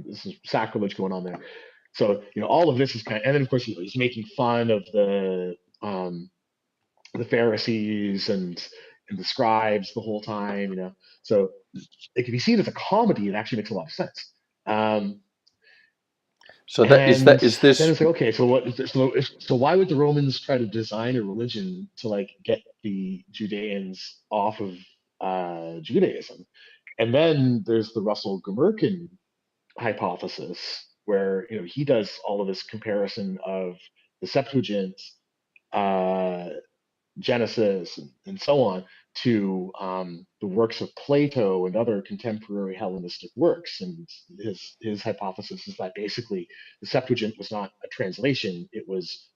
this is sacrilege going on there. So all of this is kind of, and then of course he's making fun of the Pharisees and the scribes the whole time. So like if you see it as a comedy, it actually makes a lot of sense. So is this? Then it's like, okay, so why would the Romans try to design a religion to like get the Judeans off of Judaism? And then there's the Russell Gmirkin hypothesis, where he does all of this comparison of the Septuagint, Genesis, and so on, to the works of Plato and other contemporary Hellenistic works. And his hypothesis is that basically the Septuagint was not a translation; it was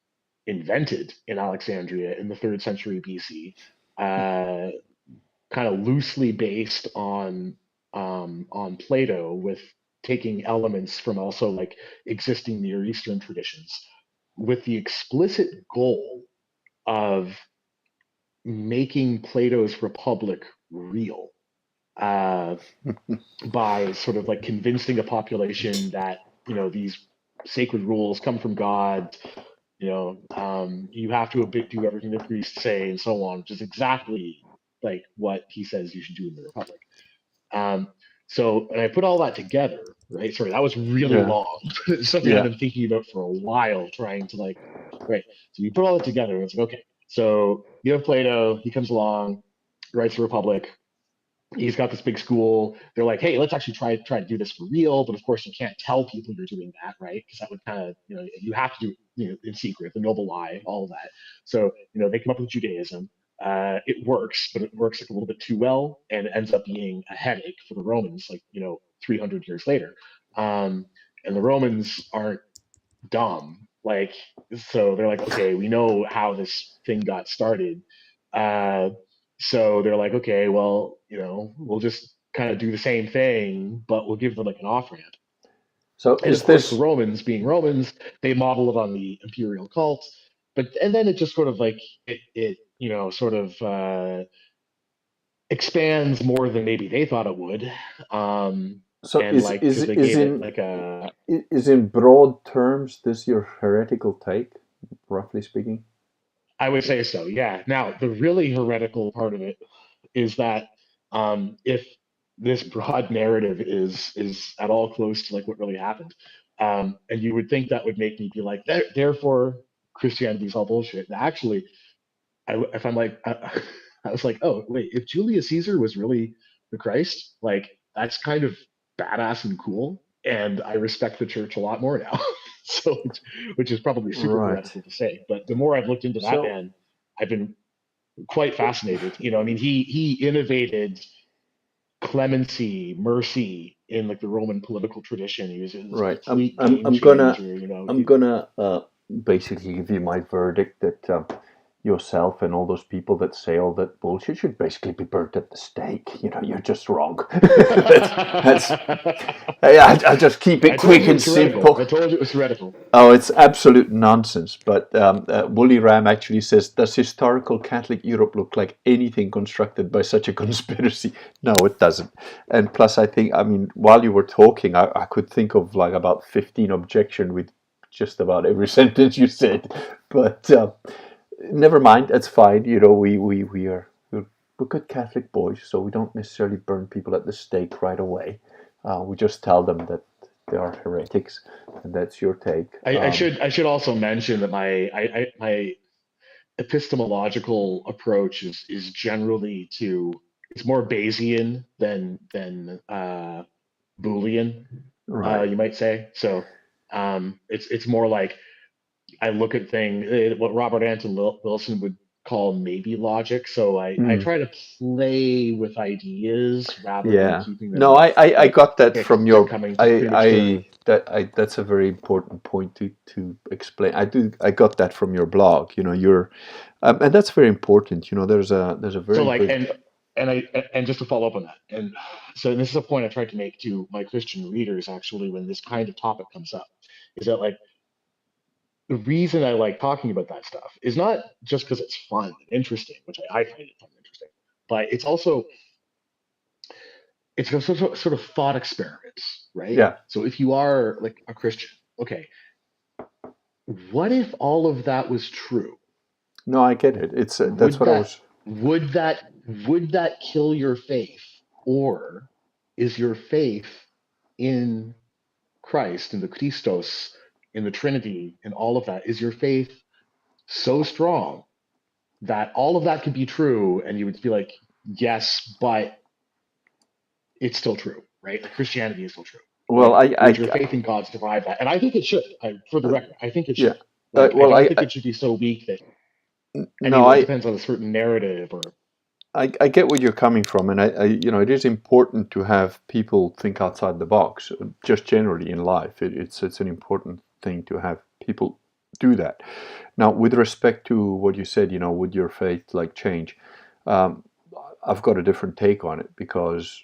invented in Alexandria in the 3rd century BC, kind of loosely based on Plato, with taking elements from also like existing Near Eastern traditions, with the explicit goal of making Plato's Republic real, by sort of like convincing a population that these sacred rules come from God. You have to do everything the priests say and so on, which is exactly like what he says you should do in the Republic. And I put all that together, right? Sorry, that was really long. It's something I've been thinking about for a while, trying to like, right. So you put all that together, and it's like, okay, so you have Plato, he comes along, writes the Republic. He's got this big school. They're like, hey, let's actually try to do this for real. But of course, you can't tell people you're doing that, right? Because that would kind of, you have to do it, in secret, the noble lie, all of that. So, they come up with Judaism. It works, but it works like a little bit too well, and it ends up being a headache for the Romans, like 300 years later. And the Romans aren't dumb, like, so they're like, okay, we know how this thing got started. So they're like, okay, well, we'll just kind of do the same thing, but we'll give them like an off ramp. So and of course, the Romans, being Romans, they model it on the imperial cult, and then it just sort of like it sort of expands more than maybe they thought it would. So and like because they gave it like a is in broad terms this your heretical take, roughly speaking? I would say so, yeah. Now, the really heretical part of it is that if this broad narrative is at all close to like what really happened, and you would think that would make me be like, therefore Christianity is all bullshit. And actually, if I'm like, I was like, oh wait, if Julius Caesar was really the Christ, like that's kind of badass and cool, and I respect the church a lot more now. So, which is probably super heretical to say, but the more I've looked into that man, I've been quite fascinated. I mean, he innovated clemency, mercy in like the Roman political tradition. He was this Right. complete game changer, you know. I'm gonna basically give you my verdict that yourself and all those people that say all that bullshit should basically be burnt at the stake. You know, you're just wrong. That's I'll just keep it I told quick you and it's heretical. simple. I told you it was heretical. Oh, it's absolute nonsense. But Woolly Ram actually says, does historical Catholic Europe look like anything constructed by such a conspiracy? No, it doesn't. And plus, I think, I mean, while you were talking, I could think of like about 15 objections with just about every sentence you said. But never mind, that's fine. You know, we're good Catholic boys, so we don't necessarily burn people at the stake right away. We just tell them that they are heretics, and that's your take. I should also mention that my epistemological approach is generally to it's more Bayesian than Boolean, Right. you might say. So it's more like I look at things what Robert Anton Wilson would call maybe logic. So I Mm. try to play with ideas rather than Yeah. keeping them No, I like got that from fixed and your coming to premature. that's a very important point to explain. I got that from your blog. You know, and that's very important. You know, there's a So very like good. and just to follow up on that, and so this is a point I tried to make to my Christian readers actually when this kind of topic comes up, is that like the reason I like talking about that stuff is not just because it's fun and interesting, which I find it fun and interesting, but it's a sort of thought experiments, right? Yeah. So if you are like a Christian, okay, what if all of that was true? No, I get it. It's that's Would what I that was. would that would that kill your faith, or is your faith in Christ, in the Christos, in the Trinity, in all of that, is your faith so strong that all of that could be true, and you would be like, yes, but it's still true, right? Like Christianity is still true. Well, Like, would your faith in God survive that? And I think it should. For the record, I think it yeah. should. Like, I Well, don't think it should be so weak that no, anyone. It depends on a certain narrative, or I get where you're coming from, and you know, it is important to have people think outside the box. Just generally in life, it's an important thing to have people do that. Now, with respect to what you said, you know, would your faith like change? Um, I've got a different take on it because,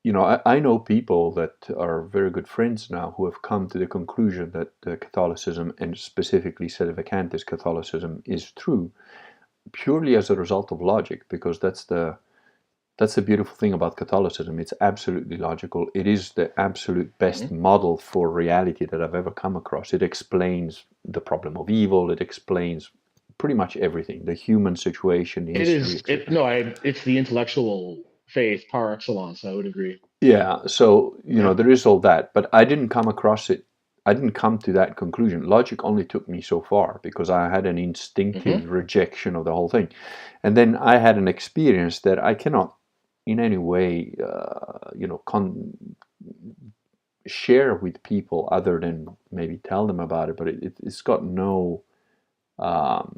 you know, I know people that are very good friends now who have come to the conclusion that Catholicism, and specifically Sedevacantist Catholicism, is true purely as a result of logic, because that's the beautiful thing about Catholicism. It's absolutely logical. It is the absolute best Mhm. model for reality that I've ever come across. It explains the problem of evil. It explains pretty much everything, the human situation, it history, is. etc. It's the intellectual faith par excellence. I would agree. Yeah, so you know Yeah. there is all that, but I didn't come across it. I didn't come to that conclusion. Logic only took me so far because I had an Hmm. instinctive rejection of the whole thing, and then I had an experience that I cannot, in any way, you know, share with people other than maybe tell them about it. But it's got no, um,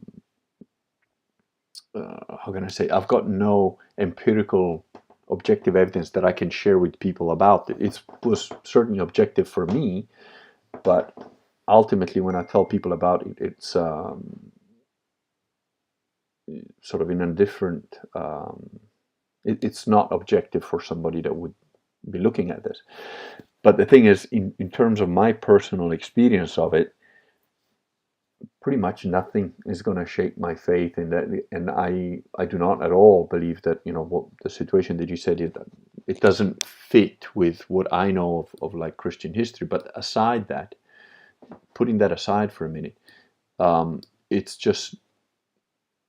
how can I say? I've got no empirical objective evidence that I can share with people about it. It was certainly objective for me, but ultimately, when I tell people about it, it's sort of in a different. It's not objective for somebody that would be looking at this. But the thing is, in terms of my personal experience of it, pretty much nothing is going to shake my faith in that, and I do not at all believe that, you know, what the situation that you said, it doesn't fit with what I know of like Christian history. But aside that, putting that aside for a minute, it's just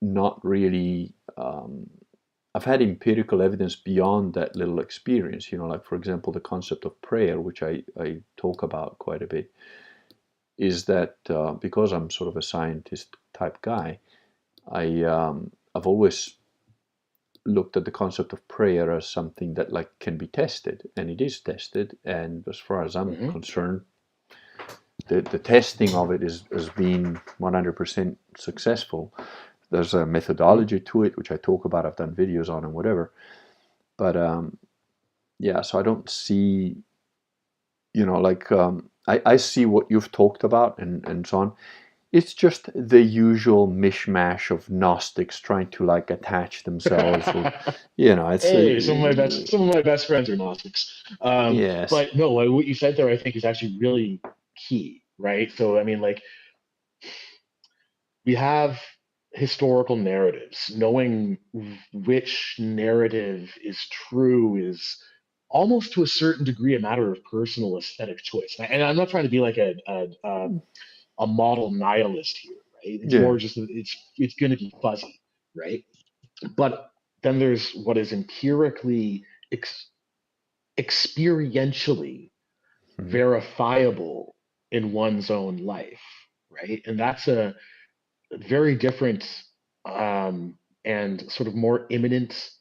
not really. I've had empirical evidence beyond that little experience, you know, like for example the concept of prayer, which I talk about quite a bit, is that because I'm sort of a scientist type guy, I've always looked at the concept of prayer as something that like can be tested, and it is tested. And as far as I'm Hmm. concerned, the testing of it has been 100% successful. There's a Hmm. methodology to it, which I talk about. I've done videos on and whatever. But yeah, so I don't see, like I see what you've talked about and so on. It's just the usual mishmash of Gnostics trying to like attach themselves, or it's Hey, some of my best friends are Gnostics. yes. But no, what you said there, I think, is actually really key, right? So I mean, like, we have historical narratives. Knowing which narrative is true is almost to a certain degree a matter of personal aesthetic choice. And I'm not trying to be like a model nihilist here, right? It's Yeah. more just that it's going to be fuzzy, right? But then there's what is empirically, experientially Mhm. verifiable in one's own life, right? And that's a very different, and sort of more imminent,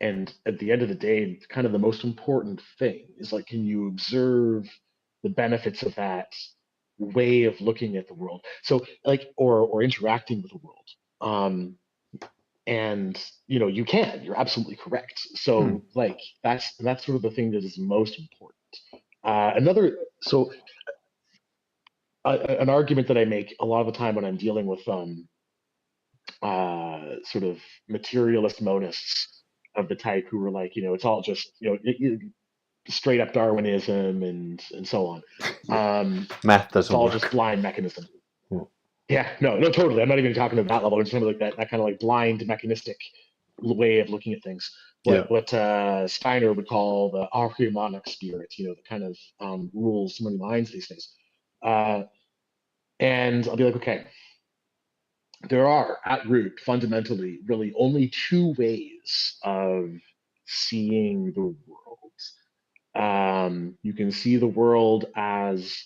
and at the end of the day, kind of the most important thing is, like, can you observe the benefits of that way of looking at the world? So, like, or interacting with the world. And you're absolutely correct. Hmm. So, like, that's sort of the thing that is most important. Another so An argument that I make a lot of the time when I'm dealing with sort of materialist monists of the type who are like, it's all just, straight up Darwinism and so on. Yeah. Um, Math it's doesn't all just work. blind mechanism. Yeah. Yeah, no, no, totally. I'm not even talking about that level. It's something like that kind of like blind mechanistic way of looking at things. Yeah. What Steiner would call the archaemonic spirit, the kind of rules so many minds these days. Uh, and I'll be like, okay, there are at root fundamentally really only two ways of seeing the world. You can see the world as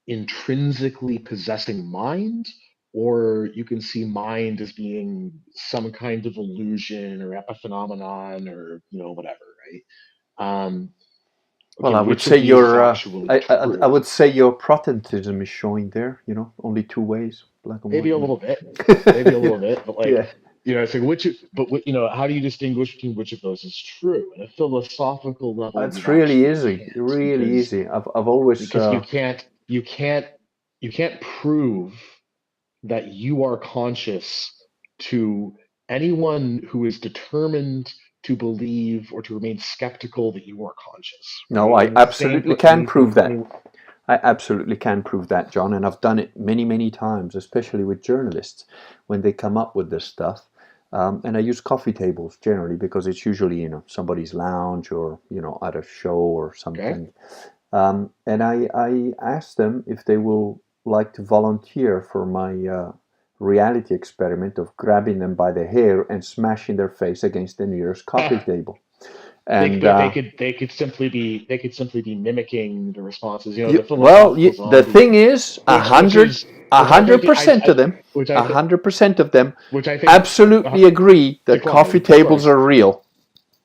intrinsically possessing mind, or you can see mind as being some kind of illusion or epiphenomenon, or whatever, right? Um, Well, okay, I would which of say these is your actually I true? would say your Protestantism is showing there. Only two ways, black and Maybe white. a little bit, maybe a little bit, but like, Yeah. it's like how do you distinguish between which of those is true? At a philosophical level, It's you really absolutely easy. can't, Really easy. I've always because you can't prove that you are conscious to anyone who is determined to believe or to remain skeptical that you are conscious, no, right? I And it's the same absolutely for can prove that. any. I absolutely can prove that, John, and I've done it many, many times, especially with journalists when they come up with this stuff. And I use coffee tables generally because it's usually somebody's lounge, or at a show or Okay. something. And I ask them if they will like to volunteer for my reality experiment of grabbing them by the hair and smashing their face against the nearest coffee table. They, And but they could simply be mimicking the responses. The well, philosophical the zombie, thing is, a which which hundred, is a which I hundred think percent of them, which I a think hundred percent of them, which I think uh, absolutely agree that coffee decline. Sorry. tables are real.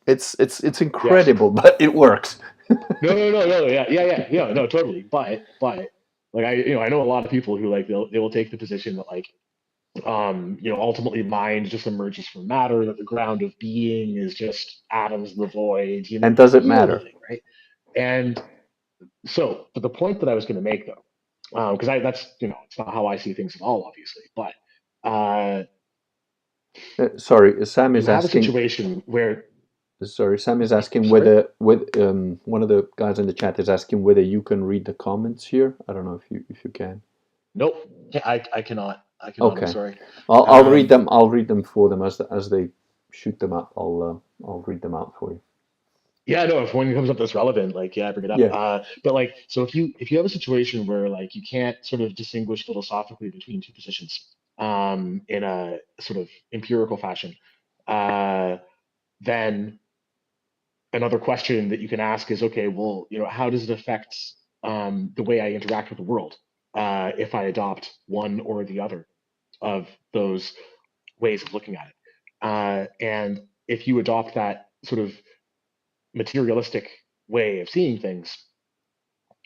It's Yes. incredible, but it works. No, no, no, no. Yeah, yeah, yeah, yeah. No, totally. But like, I know a lot of people who, like, they will take the position that, like, ultimately mind just emerges from matter, that the ground of being is just atoms in the void. And does it The matter? thing, right? And so, but the point that I was going to make, though, because that's, it's not how I see things at all, obviously, but uh, Sorry, Sam you is have a asking. situation where, Sorry, Sam is asking sorry, whether with one of the guys in the chat is asking whether you can read the comments here. I don't know if you can. nope, I cannot, I'm Okay, sorry. I'll read Um, them. I'll read them for them as they shoot them up. I'll read them out for you. yeah, no, if one comes up that's relevant, like, yeah, bring it up. Yeah. But, like, so if you have a situation where, like, you can't sort of distinguish philosophically between two positions, in a sort of empirical fashion, uh, then another question that you can ask is, okay, well, how does it affect the way I interact with the world, if I adopt one or the other of those ways of looking at it? And if you adopt that sort of materialistic way of seeing things,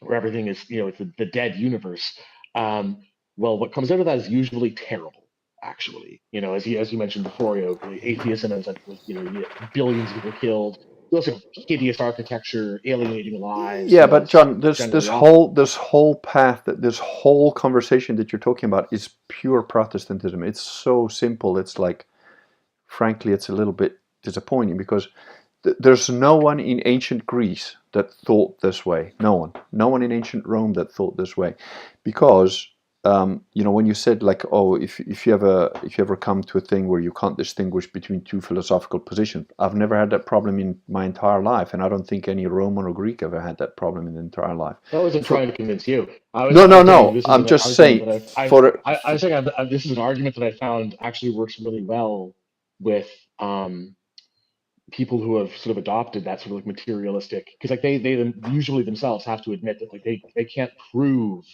where everything is, it's the dead universe, um, well, what comes out of that is usually terrible. Actually, as you mentioned before, atheism is, billions of people killed. hideous architecture, alienating lives, Yeah, but John, generally awful. this whole path, this whole conversation that you're talking about is pure Protestantism. It's so simple. It's like, frankly, it's a little bit disappointing because there's no one in ancient Greece that thought this way. No one in ancient Rome that thought this way, because when you said like, oh, if you ever come to a thing where you can't distinguish between two philosophical positions, I've never had that problem in my entire life, and I don't think any Roman or Greek ever had that problem in their entire life. I wasn't trying to convince you. I was saying No. this is I'm an just argument saying that for I was saying this is an argument that I found actually works really well with people who have sort of adopted that sort of like materialistic, because like they usually themselves have to admit that like they can't prove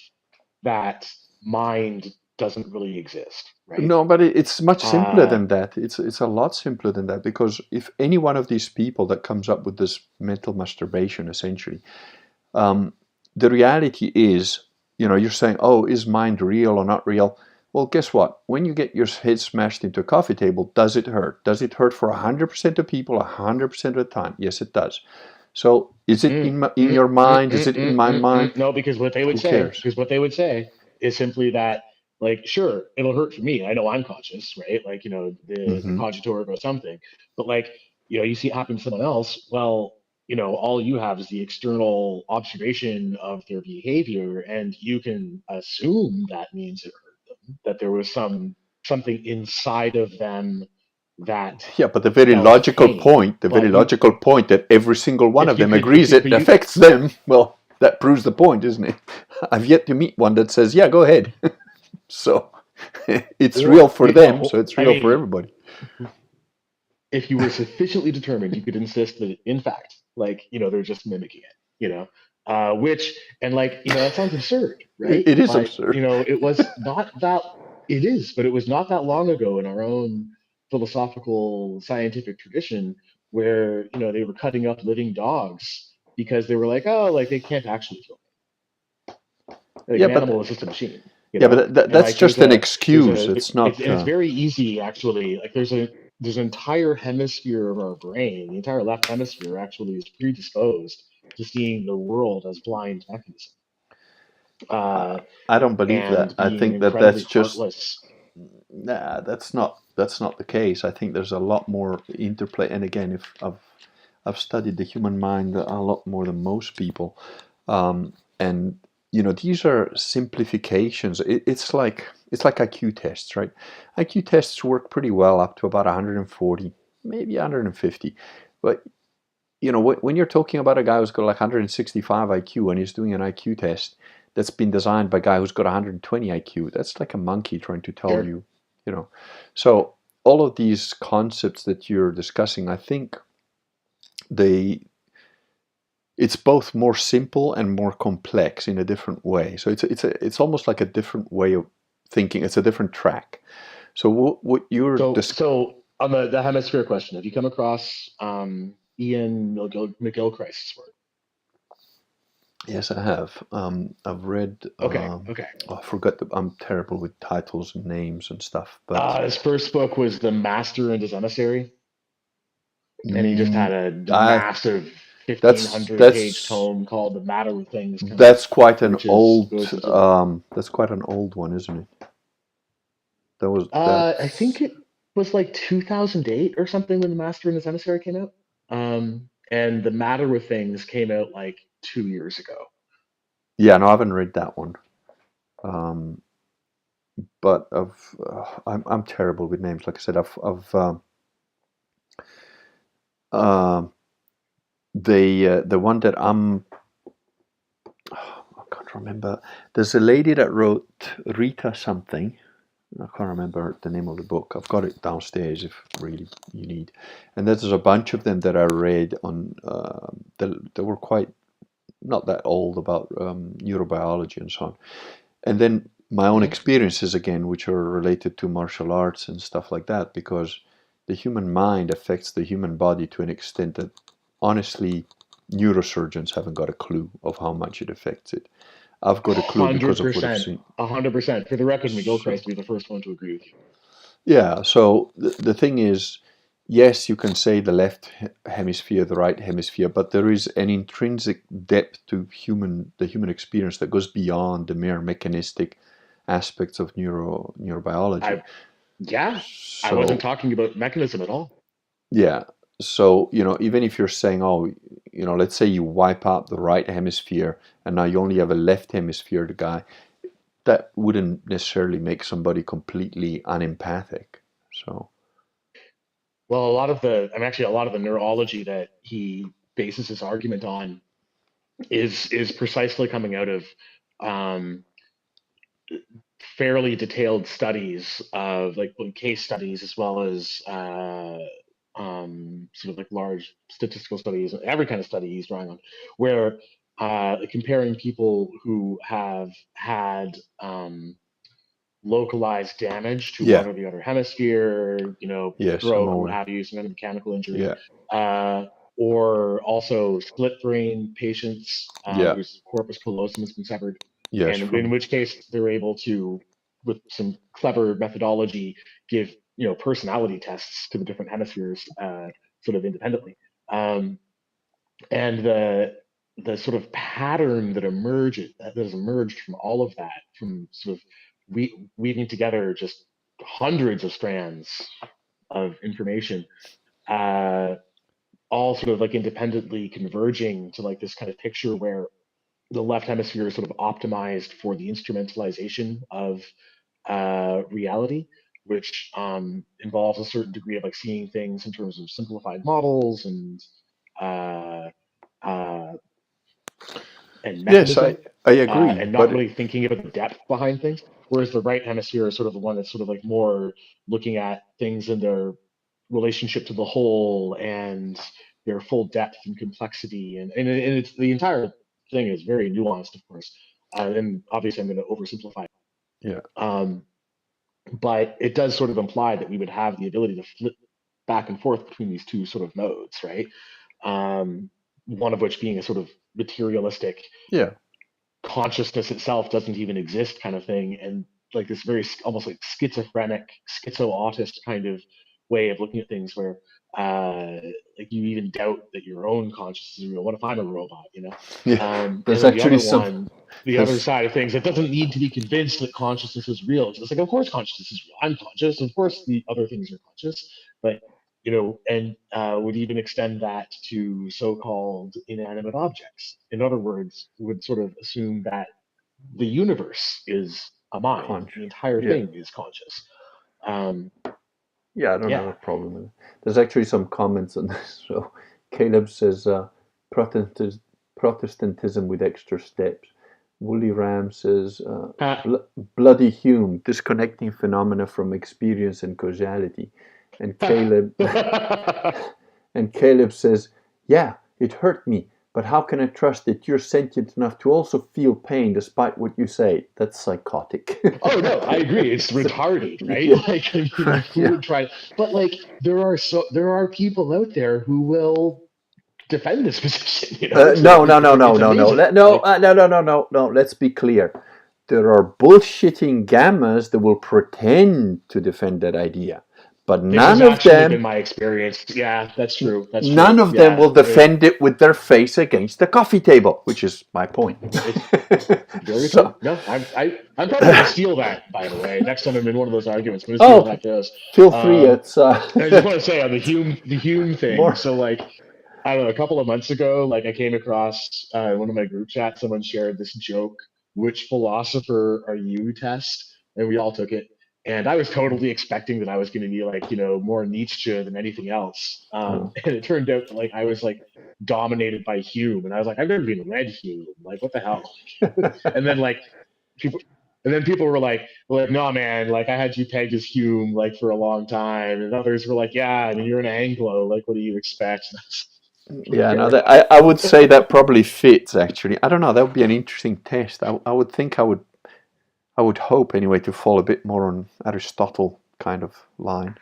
that mind doesn't really exist, right? No, but it's much simpler Uh, than that. It's a lot simpler than that, because if any one of these people that comes up with this mental masturbation, essentially, the reality is, you're saying, oh, is mind real or not real? Well, guess what? When you get your head smashed into a coffee table, does it hurt? Does it hurt for 100% of people 100% of the time? Yes, it does. So is it in your mind? Is it in my mind? No, because Who cares? what they would say is simply that, like, sure, it'll hurt for me. I know I'm conscious, right? Like, the Hmm. cognitor or something, but like, you see it happen to someone else. Well, all you have is the external observation of their behavior, and you can assume that means it hurt them, that there was something inside of them that Yeah, but felt pain. the very But you, logical point that every single one if of you them could, if agrees you, it but you, affects them, well, that proves the point, isn't it? I've yet to meet one that says, yeah, go ahead. So it's real or for them, so it's I real for mean, everybody. if you were sufficiently determined, you could insist that, in fact, like, they're just mimicking it, which, and like, that sounds absurd, right? It is But, absurd. it was not that, it is, but it was not that long ago in our own philosophical scientific tradition where, they were cutting up living dogs because they were like, oh, like they can't actually kill me. Like Yeah, an but animal is just a machine, but and that's like just an excuse. It's not. it's very easy actually. Like there's an entire hemisphere of our brain, the entire left hemisphere actually is predisposed to seeing the world as blind mechanism, uh, I don't believe that. and I being think that incredibly that's just heartless. nah. That's not the case. I think there's a lot more interplay. And again, if I've studied the human mind a lot more than most people, and these are simplifications. It's like IQ tests, right? IQ tests work pretty well up to about 140, maybe 150, but when you're talking about a guy who's got like 165 IQ and he's doing an IQ test that's been designed by a guy who's got 120 IQ, that's like a monkey trying to tell Sure. you, you know. So all of these concepts that you're discussing, I think they it's both more simple and more complex in a different way. So it's almost like a different way of thinking. It's a different track. So what you're So on the hemisphere question, have you come across Ian McGilchrist's work? Yes, I have. I've read. Okay, okay. I forgot. I'm terrible with titles and names and stuff. But His first book was The Master and His Emissary, and he just mm, had a I massive that's 1,500 page that's tome called The Matter with Things come out, that's quite an which is old. goes into That's quite an old one, isn't it? That was that. I think it was like 2008 or something when The Master and His Emissary came out. And The Matter with Things came out like 2 years ago. Yeah, no, I haven't read that one. But I'm terrible with names. Like I said, the one that I can't remember. There's a lady that wrote Rita something. I can't remember the name of the book. I've got it downstairs if really you need. And there's a bunch of them that I read on. They were quite not that old about neurobiology and so on. And then my own Mhm. experiences again, which are related to martial arts and stuff like that, because the human mind affects the human body to an extent that honestly neurosurgeons haven't got a clue of how much it affects it. I've got a clue because Hundred of what I've percent, seen. 100%. For the record, So McGilchrist will be the first one to agree with you. yeah, so the thing is, yes, you can say the left hemisphere, the right hemisphere, but there is an intrinsic depth to the human experience that goes beyond the mere mechanistic aspects of neurobiology. I wasn't So talking about mechanism at all. yeah, so even if you're saying, oh, let's say you wipe out the right hemisphere and now you only have a left hemisphere, the guy, that wouldn't necessarily make somebody completely unempathic. So Well, a lot of the neurology that he bases his argument on is precisely coming out of um, fairly detailed studies of like case studies as well as sort of like large statistical studies, every kind of study he's drawing on, where comparing people who have had localized damage to one yeah, or the other hemisphere, yes, I'm stroke or what aware. have you, some kind of mechanical injury, Yeah, uh, or also split brain patients yeah, whose corpus callosum has been severed, yes, and in from which case they're able to, with some clever methodology, give personality tests to the different hemispheres sort of independently. Um, and the sort of pattern that has emerged from all of that, from sort of weaving together just hundreds of strands of information, uh, all sort of like independently converging to like this kind of picture where the left hemisphere is sort of optimized for the instrumentalization of reality, which involves a certain degree of like seeing things in terms of simplified models uh, uh, and yes, I mechanism, I agree, and not but really thinking about the depth behind things. Whereas the right hemisphere is sort of the one that's sort of like more looking at things in their relationship to the whole and their full depth and complexity. And it's the entire thing is very nuanced, of course. And obviously, I'm going to oversimplify. yeah, Um, but it does sort of imply that we would have the ability to flip back and forth between these two sort of modes, right? One of which being a sort of materialistic yeah, consciousness itself doesn't even exist kind of thing, and like this very almost like schizophrenic, schizo-autist kind of way of looking at things where like you even doubt that your own consciousness is real. What if I'm a robot, yeah. And There's then the actually other some. one, the other There's side of things, it doesn't need to be convinced that consciousness is real. It's like, of course consciousness is real. I'm conscious. Of course the other things are conscious, but and would even extend that to so-called inanimate objects. In other words, would sort of assume that the universe is a mind, the conscious. entire Yeah, thing is conscious. Um, yeah. I don't have yeah. a problem with it. There's actually some comments on this. So Caleb says Protestantism, Protestantism with extra steps. Woolly Ram says Uh, bloody Hume, disconnecting phenomena from experience and causality. And Caleb And Caleb says, yeah, it hurt me, but how can I trust that you're sentient enough to also feel pain despite what you say? That's psychotic. oh no, I agree. It's So, retarded, right? yeah, Like, I mean, like, who yeah. would try? But like, there are people out there who will defend this position, So No, like, no, no, no, it's no, no, amazing. no, Like, no, no, no, no, no. Let's be clear. There are bullshitting gammas that will pretend to defend that idea, but this has none of actually been them my experience. Yeah, that's true. That's none true. of them Yeah, will defend it with their face against the coffee table, which is my point. it's very true. So, No, I'm probably going to steal that, by the way. Next time I'm in one of those arguments, I'm going to see how oh, that goes. feel free. Um, It's and I just want to say on the Hume thing. more. So like, I don't know, a couple of months ago, like I came across one of my group chats. Someone shared this joke, "Which philosopher are you?" test, and we all took it. And I was totally expecting that I was going to be like, more Nietzsche than anything else. Oh, And it turned out that like I was like dominated by Hume, and I was like, I've never even read Hume. Like, what the hell? And then like people, and then people were like, no, man, like I had you pegged as Hume like for a long time, and others were like, yeah, I mean you're an Anglo, like what do you expect? Like, yeah, fair no, enough. I would say that probably fits actually. I don't know. That would be an interesting test. I would think I would hope anyway to fall a bit more on Aristotle kind of line,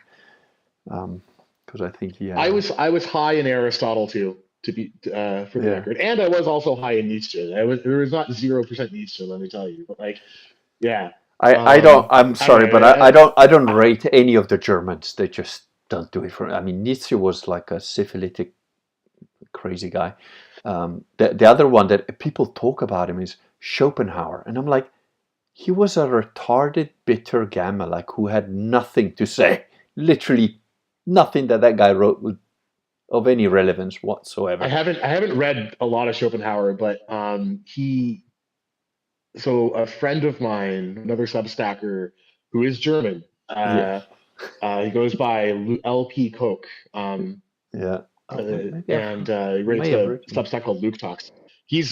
because I think he had. I was high in Aristotle too, to be for the Yeah, record, and I was also high in Nietzsche. There was not 0% Nietzsche, let me tell you, but like, yeah, I don't. I'm I don't sorry, but know. I don't rate any of the Germans. They just don't do it for. I mean, Nietzsche was like a syphilitic, crazy guy. The other one that people talk about him is Schopenhauer, and I'm like, he was a retarded, bitter gamma, like who had nothing to say, literally nothing that guy wrote would of any relevance I whatsoever. haven't read a lot of Schopenhauer, but so a friend of mine, another Substacker who is German, Yeah, he goes by LP Koch, yeah. Maybe and he may writes have a written. Substack called Luke Talks.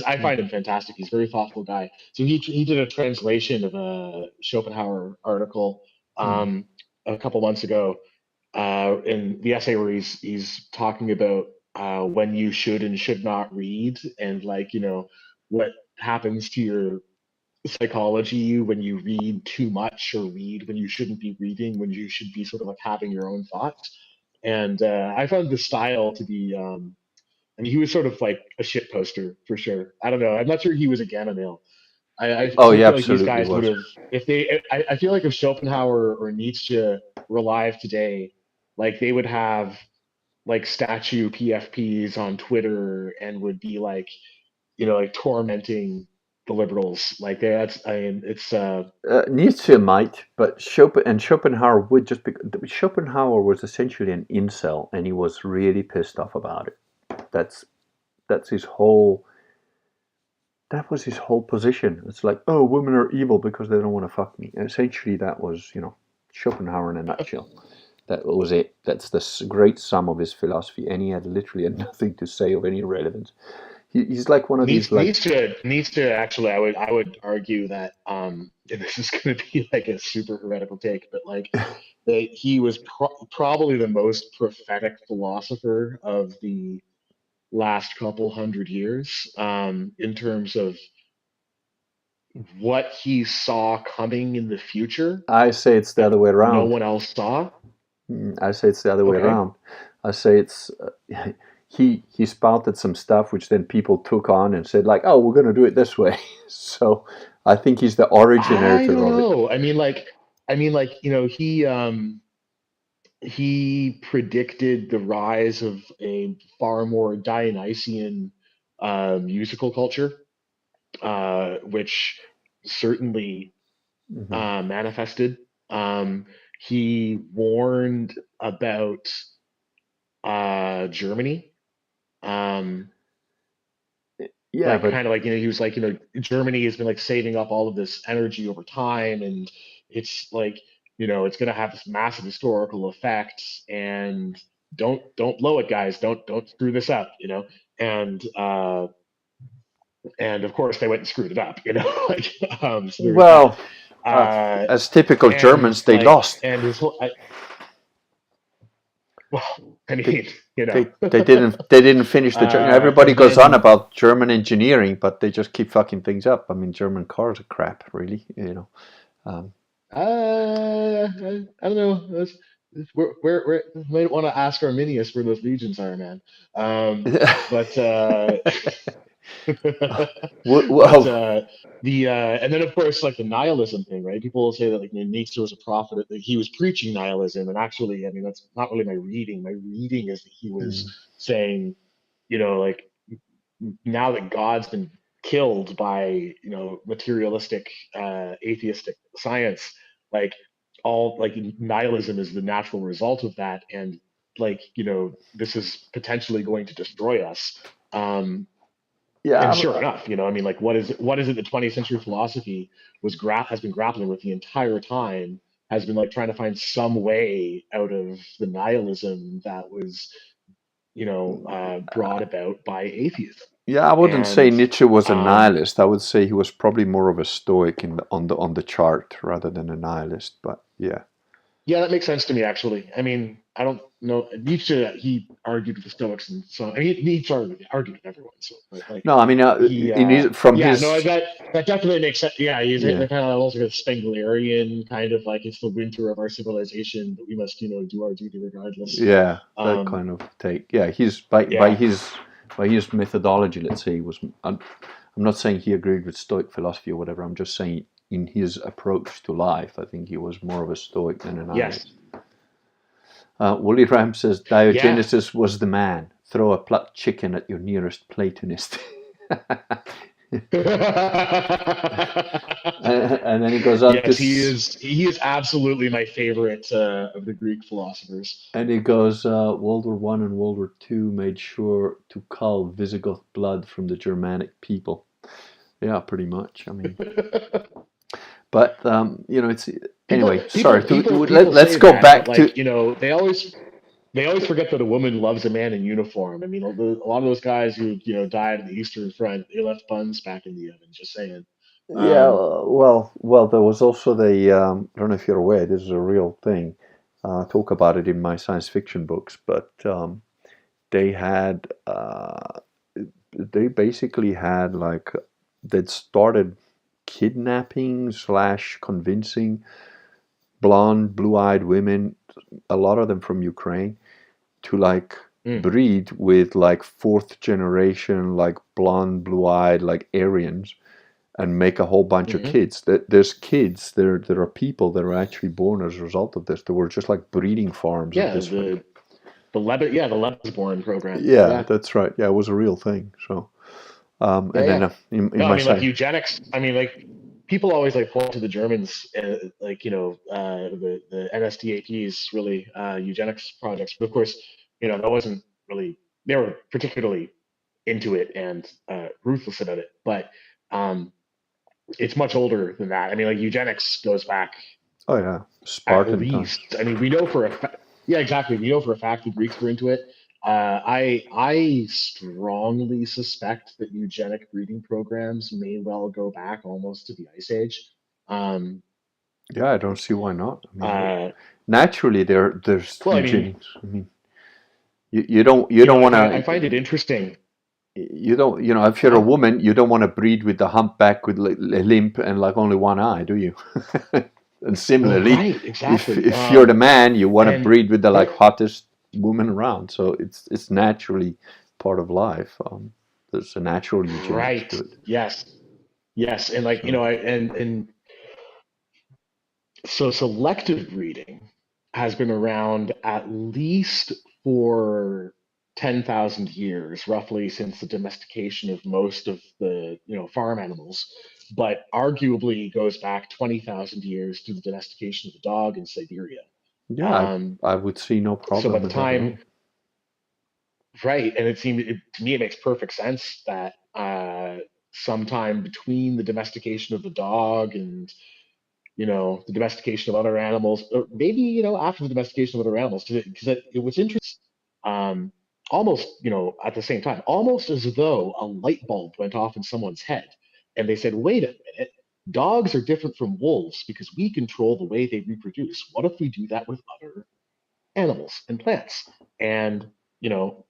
I Yeah. find him fantastic. He's a very thoughtful guy. So he did a translation of a Schopenhauer article Mm. um, a couple months ago, in the essay where he's talking about when you should and should not read, and like what happens to your psychology when you read too much, or read when you shouldn't be reading, when you should be sort of like having your own thoughts. And I found the style to be I mean, he was sort of like a shit poster for sure. I don't know. I'm not sure he was a gamma male. I Oh, sort he of feel like these absolutely guys would was. have, if they, I feel like if Schopenhauer or Nietzsche were alive today, like they would have like statue PFPs on Twitter and would be like, like tormenting the liberals. Like that's, I mean, it's, Nietzsche might, but Schopenhauer would just be. Schopenhauer was essentially an incel, and he was really pissed off about it. That's that's his whole. That was his whole position. It's like, oh, women are evil because they don't want to fuck me. And essentially, that was Schopenhauer in a nutshell. That was it. That's the great sum of his philosophy, and he had literally nothing to say of any relevance. He's like one of these like. Nietzsche actually, I would argue that, and this is going to be like a super heretical take, but like that he was probably the most prophetic philosopher of the last couple hundred years, in terms of what he saw coming in the future I say it's the that other way no around. one else saw. I say it's the other way Okay. around. I say it's he spouted some stuff which then people took on and said like, oh, we're going to do it this way. So I think he's the I originator don't of it. know. I mean, he predicted the rise of a far more Dionysian musical culture, which certainly Hmm. manifested. He warned about Germany. Um, Yeah, like but kind of like he was like Germany has been like saving up all of this energy over time, and it's like it's going to have this massive historical effect, and don't blow it, guys, don't screw this up, and and of course they went and screwed it up, like so there was that, well, uh as typical and Germans, they like lost. and his whole well, I They mean, they didn't finish the. Everybody and goes on then about German engineering, but they just keep fucking things up. I mean, German cars are crap, really. Um, I don't know. We're we might want to ask Arminius where those legions are, man. But but well, the and then of course like the nihilism thing, right? People will say that like Nietzsche was a prophet, that he was preaching nihilism, and actually, I mean, that's not really my reading. My reading is that he was saying, like now that God's been killed by materialistic atheistic science, like all like nihilism is the natural result of that, and like this is potentially going to destroy us. Um, and yeah, sure enough, I mean, like what is it that 20th century philosophy has been grappling with the entire time, has been like trying to find some way out of the nihilism that was brought about by atheism. yeah. I wouldn't say And Nietzsche was a um, nihilist. I would say he was probably more of a Stoic on the chart rather than a nihilist. But yeah, yeah, that makes sense to me, actually. I mean, I don't know. Nietzsche, he argued with the Stoics, and so I mean, Nietzsche argued with everyone. So, but like no, I mean, from yeah, no, his, that definitely makes sense. Yeah, he's yeah, kind of also a Spenglerian kind of like it's the winter of our civilization, but we must, do our duty regardless. yeah, that Um, kind of take. Yeah, he's yeah, by his methodology. Let's say he was. I'm not saying he agreed with Stoic philosophy or whatever. I'm just saying in his approach to life, I think he was more of a Stoic than a yes, nihilist. Woolly Ram says Yeah. Diogenesis was the man. Throw a plucked chicken at your nearest Platonist. And then he goes on to Yes, he is. He is absolutely my favorite of the Greek philosophers. and he goes, World War One and World War Two made sure to cull Visigoth blood from the Germanic people. Yeah, pretty much. I mean, but it's People, anyway. people, Sorry. people, people Let's say go that, but back to. like they always forget that a woman loves a man in uniform. I mean, a lot of those guys who died in the Eastern Front, they left buns back in the oven. Just saying. Yeah, Um, well. There was also the. I don't know if you're aware. This is a real thing. I talk about it in my science fiction books, but they had. They basically had like they'd started kidnapping slash convincing blonde, blue-eyed women, a lot of them from Ukraine, to like mm, breed with like fourth generation, like blonde, blue-eyed, like Aryans, and make a whole bunch of hmm kids. There's kids. There are people that are actually born as a result of this. There were just like breeding farms of Yeah, this. the Lebesborn program. Yeah, Yeah, that's right. Yeah, it was a real thing. So, yeah, and then yeah. in No, I my mean like side, eugenics. I mean like people always like point to the Germans, like the NSDAP's really eugenics projects, but of course that wasn't really they were particularly into it and ruthless about it, but um, it's much older than that. I mean like eugenics goes back oh yeah, at Spartan least. times. I mean, we know for a fact. Yeah, exactly. We know for a fact the Greeks were into it. I strongly suspect that eugenic breeding programs may well go back almost to the Ice Age. Um, Yeah, I don't see why not. I mean, uh, naturally there's well, I mean, eugenics. I mean, you don't want I find it to interesting. if you're a Huh? woman, you don't want to breed with the humpback with a limp and like only one eye, do you? And Well, similarly, right, if exactly. if you're the man, you want to And breed with the like there, hottest woman around. So it's naturally part of life. There's a natural eugenics right, to it. yes, yes, and like So and so selective breeding has been around at least for 10,000 years, roughly since the domestication of most of the farm animals, but arguably goes back 20,000 years to the domestication of the dog in Siberia. yeah, Um, I would see no so by problem the with that at time, all. right, and to me it makes perfect sense that sometime between the domestication of the dog and the domestication of other animals, or maybe, after the domestication of other animals, because it was interesting, um, almost, at the same time, almost as though a light bulb went off in someone's head. And they said, wait a minute, dogs are different from wolves because we control the way they reproduce. What if we do that with other animals and plants? And, you know,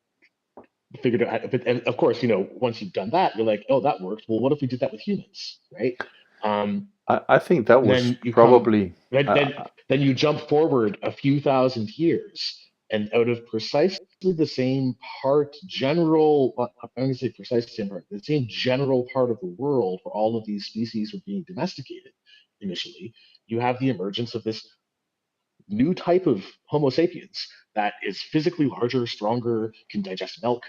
figured it out. But and of course, once you've done that, you're like, oh, that worked. Well, what if we did that with humans, right? Um, I think that and was then you come, probably then uh, then then you jump forward a few thousand years, and out of precisely the same part, general, I'm going to say precisely the same part, the same general part of the world where all of these species were being domesticated initially, you have the emergence of this new type of Homo sapiens that is physically larger, stronger, can digest milk,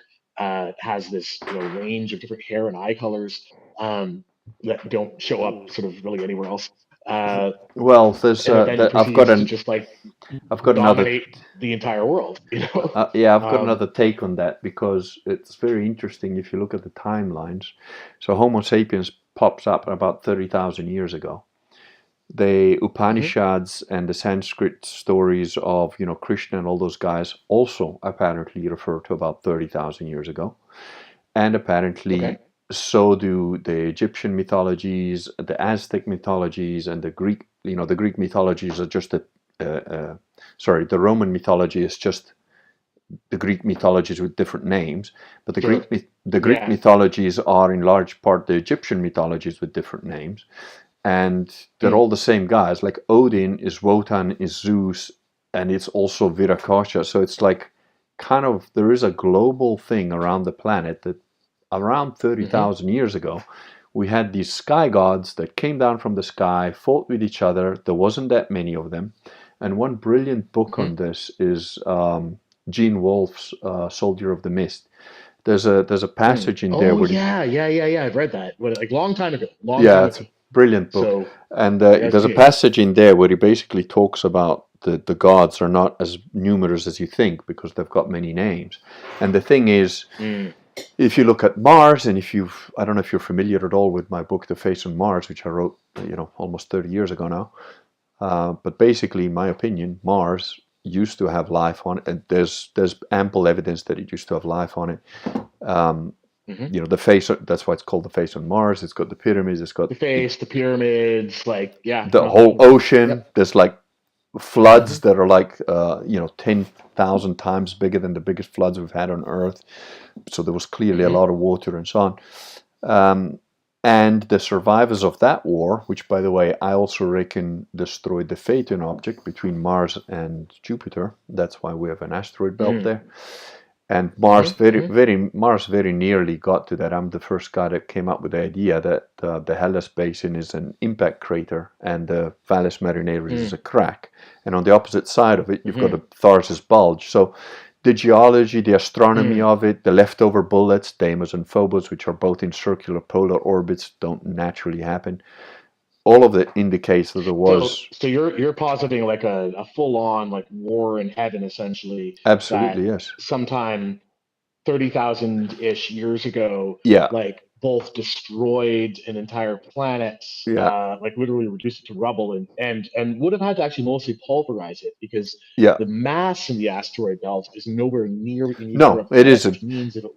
has this range of different hair and eye colors that don't show up sort of really anywhere else, uh, well. There's and that then that proceeds to just like I've got another dominate the entire world. yeah, I've got Um, another take on that because it's very interesting if you look at the timelines. So Homo sapiens pops up about 30,000 years ago. The mhm, Upanishads and the Sanskrit stories of Krishna and all those guys also apparently refer to about 30,000 years ago, and apparently okay. so do the Egyptian mythologies, the Aztec mythologies, and the Greek. The Greek mythologies are just sorry, the Roman mythology is just the Greek mythologies with different names, but Sure. the Greek Yeah. mythologies are in large part the Egyptian mythologies with different names, and they're Mm, all the same guys. Like Odin is Wotan is Zeus, and it's also Virakasha. So it's like kind of there is a global thing around the planet that around mhm, 30,000 years ago we had these sky gods that came down from the sky, fought with each other. There wasn't that many of them, And one brilliant book on this is Gene Wolfe's Soldier of the Mist. There's a passage in there Oh where yeah. I've read that. Like long time ago. yeah, it's a brilliant book. So And I there's a see it. passage in there where he basically talks about the gods are not as numerous as you think because they've got many names. And the thing is, if you look at Mars, and I don't know if you're familiar at all with my book, The Face on Mars, which I wrote, almost 30 years ago now. But basically, in my opinion, Mars used to have life on it, and there's ample evidence that it used to have life on it. The face, that's why it's called the face on Mars. It's got the pyramids, it's got The face, the pyramids, the whole ocean. Yep. There's like floods that are like 10,000 times bigger than the biggest floods we've had on Earth. So there was clearly a lot of water and so on. And the survivors of that war, which, by the way, I also reckon destroyed the Phaeton object between Mars and Jupiter. That's why we have an asteroid belt there. And Mars very nearly got to that. I'm the first guy that came up with the idea that the Hellas Basin is an impact crater and the Valles Marineris is a crack. And on the opposite side of it, you've got a Tharsis bulge. So the geology, the astronomy of it, the leftover bullets, Deimos and Phobos, which are both in circular polar orbits, don't naturally happen. All of it indicates that there was. So you're positing like a full-on like war in heaven, essentially. Absolutely, yes. Sometime 30,000-ish years ago, like both destroyed an entire planet, like literally reduced it to rubble, and would have had to actually mostly pulverize it because the mass in the asteroid belt is nowhere near what you need for a planet. It isn't. Which means if it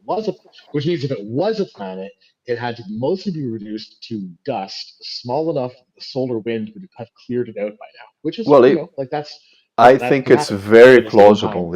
was a planet, it had to mostly be reduced to dust, small enough the solar wind would have cleared it out by now. Which is I think it's very plausible.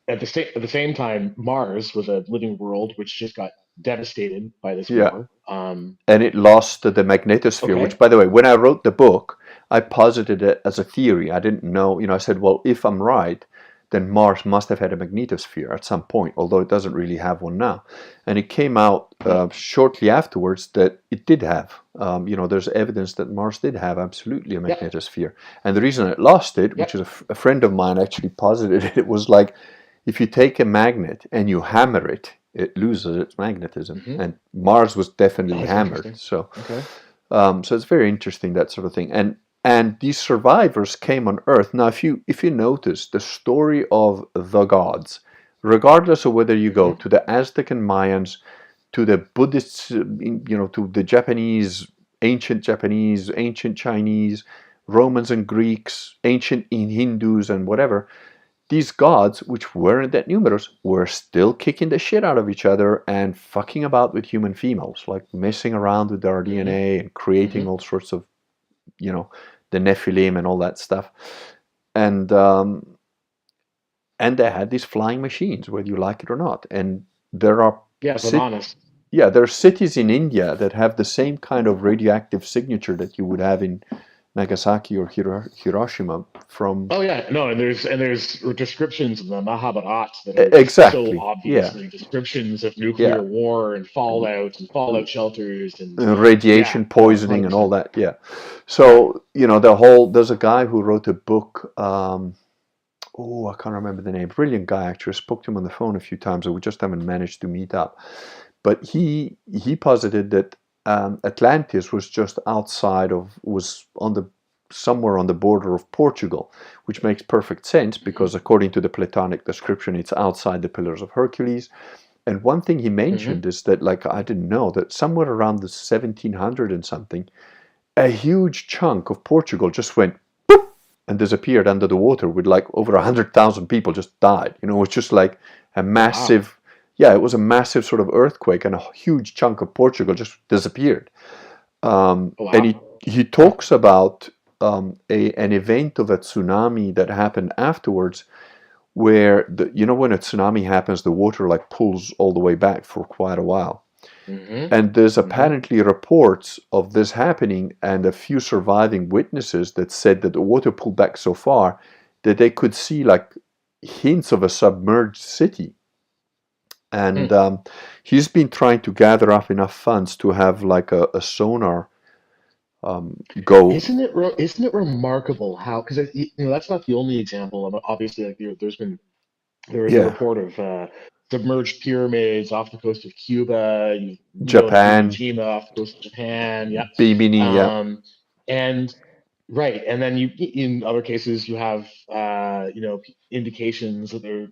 At the same time, Mars was a living world which just got devastated by this war. And it lost the magnetosphere, which, by the way, when I wrote the book, I posited it as a theory. I didn't know, I said, well, if I'm right, then Mars must have had a magnetosphere at some point, although it doesn't really have one now. And it came out shortly afterwards that it did have. There's evidence that Mars did have absolutely a magnetosphere. And the reason it lost it, which is a friend of mine actually posited it, was like, if you take a magnet and you hammer it, it loses its magnetism. And Mars was definitely hammered. So it's very interesting, that sort of thing. And these survivors came on Earth. Now, if you notice the story of the gods, regardless of whether you go to the Aztec and Mayans, to the Buddhists, to the Japanese, ancient Chinese, Romans and Greeks, ancient Hindus and whatever, these gods, which weren't that numerous, were still kicking the shit out of each other and fucking about with human females, like messing around with their DNA and creating all sorts of, the Nephilim and all that stuff. And they had these flying machines, whether you like it or not. And there are there are cities in India that have the same kind of radioactive signature that you would have in Nagasaki or Hiroshima from. And there's descriptions of the Mahabharata that are so obviously descriptions of nuclear war and fallout shelters and radiation poisoning and all that. So there's a guy who wrote a book. I can't remember the name. Brilliant guy, actually. I spoke to him on the phone a few times, and we just haven't managed to meet up. But he posited that Atlantis was just somewhere on the border of Portugal, which makes perfect sense because according to the Platonic description, it's outside the Pillars of Hercules. And one thing he mentioned is that, like, I didn't know that somewhere around the 1700 and something, a huge chunk of Portugal just went boop, and disappeared under the water with like over 100,000 people just died. It was just like a massive. Wow. It was a massive sort of earthquake, and a huge chunk of Portugal just disappeared. And he talks about an event of a tsunami that happened afterwards, where when a tsunami happens, the water like pulls all the way back for quite a while. And there's apparently reports of this happening, and a few surviving witnesses that said that the water pulled back so far that they could see like hints of a submerged city. And he's been trying to gather up enough funds to have like a sonar go. Isn't it remarkable how, because that's not the only example of, obviously, like there was the Yeah, report of submerged pyramids off the coast of Cuba. You know, the Iwo Japan, Jima off the coast of Japan. Yeah, Bimini. Yeah, and right, and then in other cases you have indications that there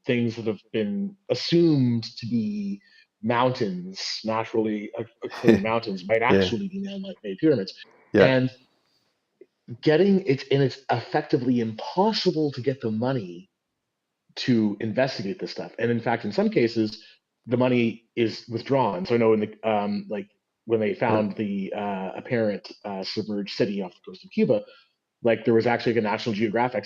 things that have been assumed to be mountains, naturally occurring mountains, might yeah, actually be man-made pyramids, yeah. and it's effectively impossible to get the money to investigate this stuff. And in fact, in some cases, the money is withdrawn. So I know in the like when they Right. found the apparent submerged city off the coast of Cuba, like there was actually a National Geographic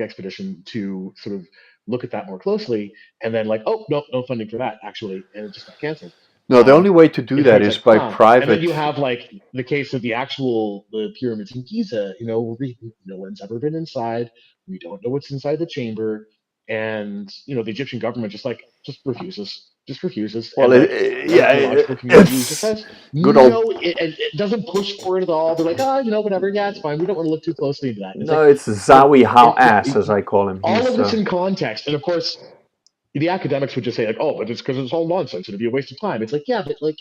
expedition to sort of look at that more closely, and then like, oh no, no funding for that actually, and it just got canceled. No, the Um, only way to do in that is hindsight, by and then private. you have like the case of the pyramids in Giza. No one's ever been inside. We don't know what's inside the chamber, and the Egyptian government just refuses, Well, and like the yeah, archaeological community just it's says good old. no. It doesn't push for it at all. They're like, whatever. Yeah, it's fine. We don't want to look too closely into that. And it's No, like, it's but Zawi How Ass, it, as I call him. all of He's this in context, and of course, the academics would just say like, oh, but it's because it's all nonsense. It'd be a waste of time. It's like, yeah, but like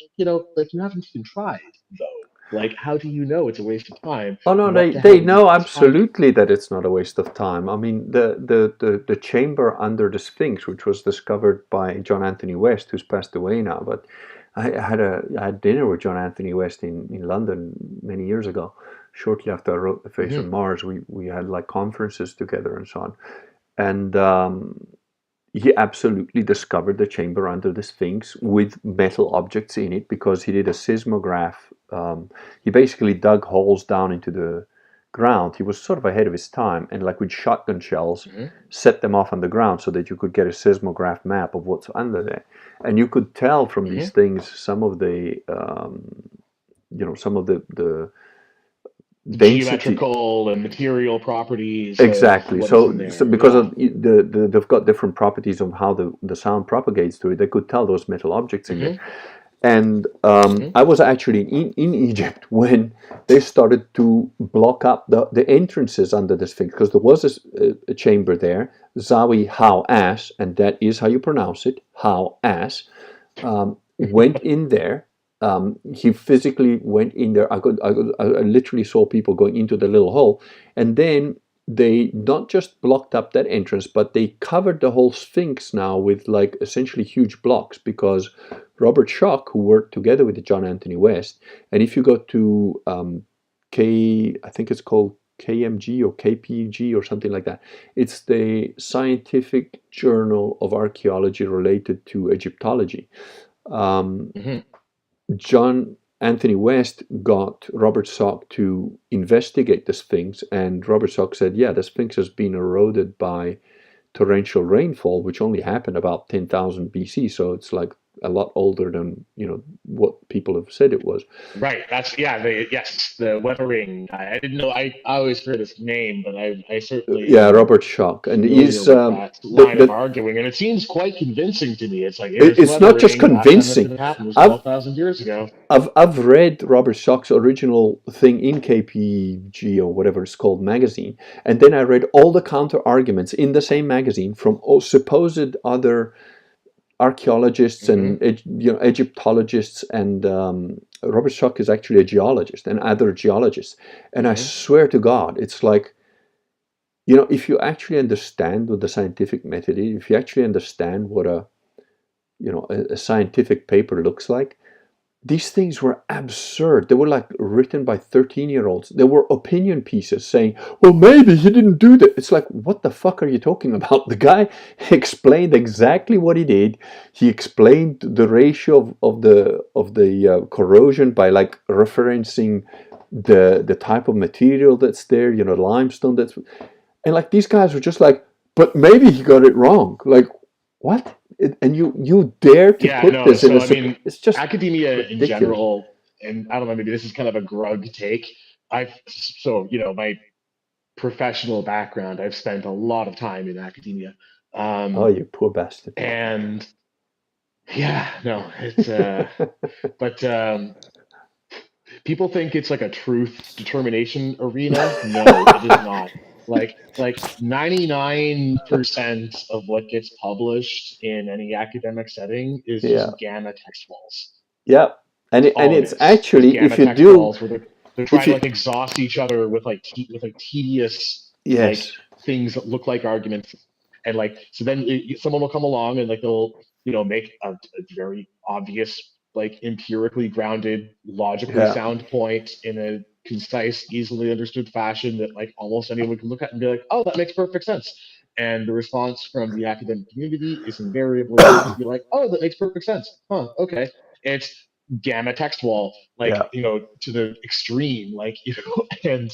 like you haven't even tried though. Like, how do you know it's a waste of time? Oh no, What the they hell would you know waste time doing? absolutely that it's not a waste of time. I mean, the chamber under the Sphinx, which was discovered by John Anthony West, who's passed away now, but I had dinner with John Anthony West in London many years ago. Shortly after I wrote The Face on Mm-hmm. Mars, we had like conferences together and so on, and he absolutely discovered the chamber under the Sphinx with metal objects in it because he did a seismograph. He basically dug holes down into the ground. He was sort of ahead of his time, and like with shotgun shells, Mm-hmm. set them off on the ground so that you could get a seismograph map of what's under there. And you could tell from these Mm-hmm. things some of the, some of the The density. geometrical and material properties of Exactly. what is in So there. because Yeah. of they've got different properties of how the sound propagates through it, they could tell those metal objects in there. Mm-hmm. And Mm-hmm. I was actually in Egypt when they started to block up the entrances under the Sphinx because there was a chamber there, Zawi How Ass, and that is how you pronounce it, How Ass. Went in there. He physically went in there. I literally saw people going into the little hole, and then they not just blocked up that entrance, but they covered the whole Sphinx now with like essentially huge blocks because Robert Schoch, who worked together with John Anthony West, and if you go to I think it's called KMG or KPG or something like that. It's the scientific journal of archaeology related to Egyptology. Um, Mm-hmm. John Anthony West got Robert Schoch to investigate the Sphinx, and Robert Schoch said, yeah, the Sphinx has been eroded by torrential rainfall, which only happened about 10,000 BC. So it's like a lot older than what people have said it was. Right. That's the weathering guy. I didn't know. I always heard his name, but I certainly Yeah, am Robert Schoch, and familiar he's with that line of the arguing, and it seems quite convincing to me. It's like, here's it's not just weathering. Last time this convincing. had happened was I've 12,000 years ago. I've read Robert Schoch's original thing in KPG or whatever it's called magazine, and then I read all the counter arguments in the same magazine from supposed other archaeologists Mm-hmm. and Egyptologists, and Robert Schoch is actually a geologist and other geologists. And I Mm-hmm. swear to God, it's like if you actually understand what the scientific method is, if you actually understand what a scientific paper looks like, these things were absurd. They were like written by 13-year-olds. They were opinion pieces saying, well, maybe he didn't do that. It's like, what the fuck are you talking about? The guy explained exactly what he did. He explained the ratio of the corrosion by like referencing the type of material that's there, limestone and like these guys were just like, but maybe he got it wrong. Like, what? And you dare to Yeah, put no. this in So a I mean, it's just academia in ridiculous. general, and I don't know, maybe this is kind of a grug take. My professional background, I've spent a lot of time in academia, Oh, um, you poor bastard. and yeah, no, it's but people think it's like a truth determination arena. No, it is not. Like 99% of what gets published in any academic setting is Yeah, just gamma text walls. yeah, That's and all it it's is. Just actually if gamma you text do walls where they're if trying to you like exhaust each other with like tedious like yes things that look like arguments, and like so then someone will come along and like they'll make a very obvious like empirically grounded, logically yeah sound point in a concise, easily understood fashion that like almost anyone can look at and be like, oh, that makes perfect sense. And the response from the academic community is invariably to be like, oh, that makes perfect sense. Huh, okay. It's gamma text wall, like, yeah. to the extreme, like, and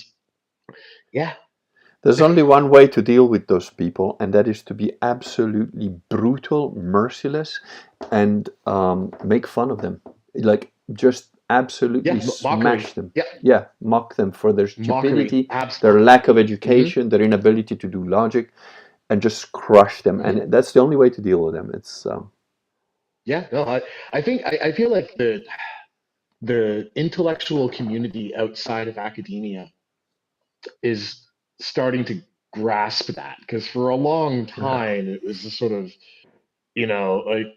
yeah, There's only one way to deal with those people, and that is to be absolutely brutal, merciless, and make fun of them. Like, just absolutely yeah, mockery. smash them. Yeah, Yeah, mock them for their mockery. stupidity, their Absolutely. lack of Hmm. education, their inability to do logic, and just crush them. Hmm. And that's the only way to deal with them. It's Yeah, no, I feel like the intellectual community outside of academia is starting to grasp that, because for a long yeah. time it was just sort of, like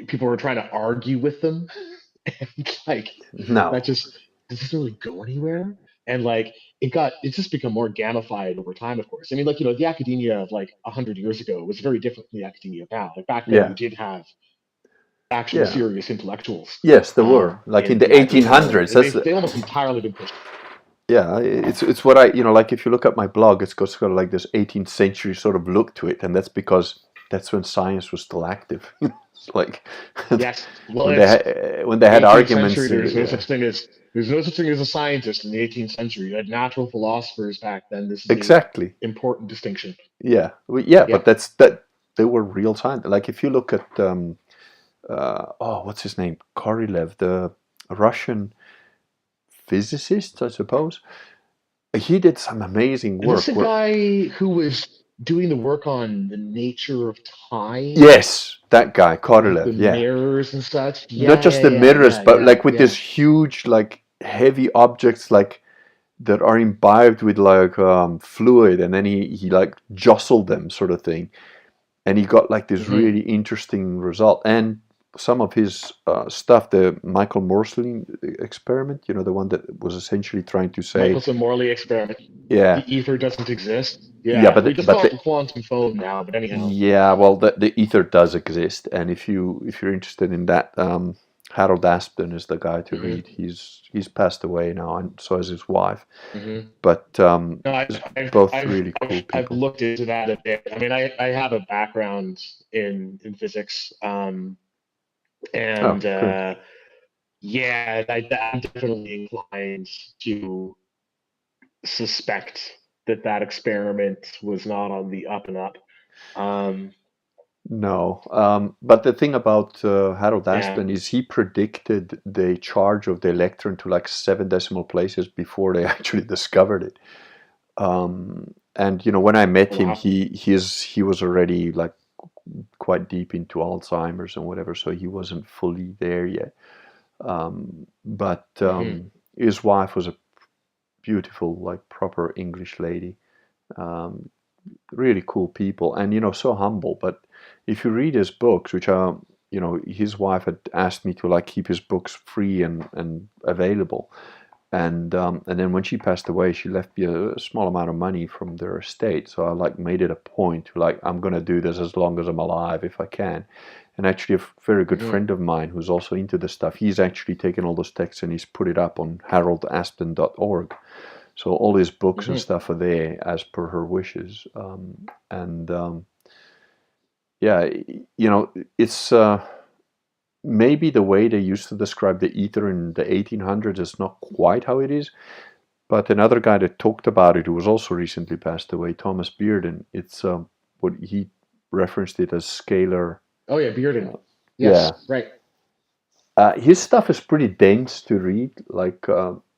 people were trying to argue with them, and like that No. just doesn't really go anywhere. And like it's just become more gamified over time, of course. I mean, like, the academia of like 100 years ago was very different from the academia of now. Like back then you Yeah. did have actual Yeah. serious intellectuals Yes, there were. Like in in the the academia, 1800s. and That's they almost entirely been pushed. yeah, it's what like if you look at my blog, it's got sort of like this 18th century sort of look to it, and that's because that's when science was still active. It's like Yes, well, when they it's when they had 18th century. arguments. There's no such thing as a scientist in the 18th century. You had natural philosophers back then. This is a Exactly. important distinction. Yeah, yeah, Yeah. but that they were real science. Like if you look at what's his name, Korolev, the Russian physicist, I suppose. He did some amazing Is this work. a Where guy who was doing the work on the nature of time, yes, that guy, like the Korolev. Yeah, mirrors and such? not Yeah, just yeah, the yeah, mirrors, yeah, but yeah, like with yeah. this huge, like heavy objects, like that are imbibed with like fluid, and then he like jostled them, sort of thing, and he got like this Hmm. really interesting result. And some of his stuff, the Michael Morsley experiment, the one that was essentially trying to say, Michelson-Morley experiment. yeah, The ether doesn't exist. yeah, Yeah, we just call it the quantum foam now. But anyhow, yeah, well, the ether does exist, and if you're interested in that, Harold Aspden is the guy to hmm read. He's passed away now, and so is his wife. hmm But no, both really cool I've people. looked into that a bit. I mean, I have a background in physics, Oh, and good. yeah, I'm definitely inclined to suspect that experiment was not on the up and up. Um, No, but the thing about Harold yeah. Aspden is he predicted the charge of the electron to like 7 decimal places before they actually discovered it. And when I met him, Wow. he was already like quite deep into Alzheimer's and whatever, so he wasn't fully there yet. But Hmm. his wife was a beautiful, like proper English lady. Um, really cool people, and so humble. But if you read his books, which are, his wife had asked me to like keep his books free and available. And then when she passed away, she left me a small amount of money from their estate. So I like made it a point to like, I'm gonna do this as long as I'm alive if I can. And actually, a very good Hmm. friend of mine who's also into this stuff, he's actually taken all those texts and he's put it up on haroldaspen.org. So all his books and Hmm. stuff are there as per her wishes. And yeah, it's maybe the way they used to describe the ether in the 1800s is not quite how it is. But another guy that talked about it, who was also recently passed away, Thomas Bearden, it's what he referenced it as scalar. Oh yeah, Bearden. Yes, Yeah, right. his stuff is pretty dense to read. Like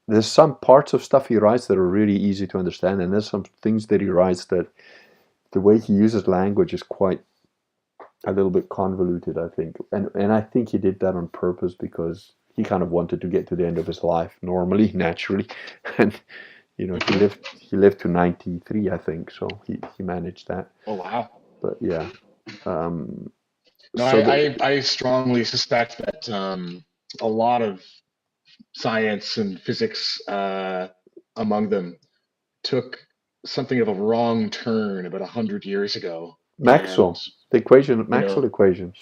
there's some parts of stuff he writes that are really easy to understand, and there's some things that he writes that the way he uses language is quite a little bit convoluted, I think. And I think he did that on purpose because he kind of wanted to get to the end of his life normally, naturally, and he lived to 93, I think. So he managed that. Oh wow. But yeah. No, So I strongly suspect that a lot of science and physics among them took something of a wrong turn about 100 years ago. And Maxwell equations.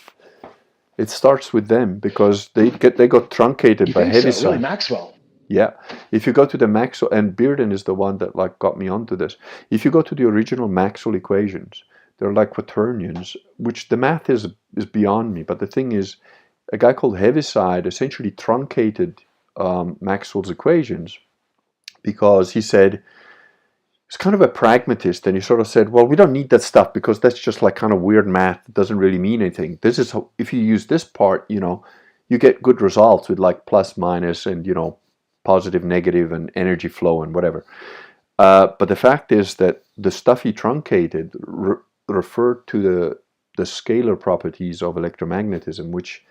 It starts with them because they got truncated by Heaviside. Really, Maxwell? Yeah. If you go to the Maxwell, and Bearden is the one that like got me onto this. If you go to the original Maxwell equations, they're like quaternions, which the math is beyond me. But the thing is, a guy called Heaviside essentially truncated Maxwell's equations because he said, he's kind of a pragmatist, and he sort of said, well, we don't need that stuff because that's just like kind of weird math. It doesn't really mean anything. This is how, if you use this part, you get good results with like plus, minus, and, positive, negative, and energy flow and whatever. But the fact is that the stuff he truncated referred to the scalar properties of electromagnetism, which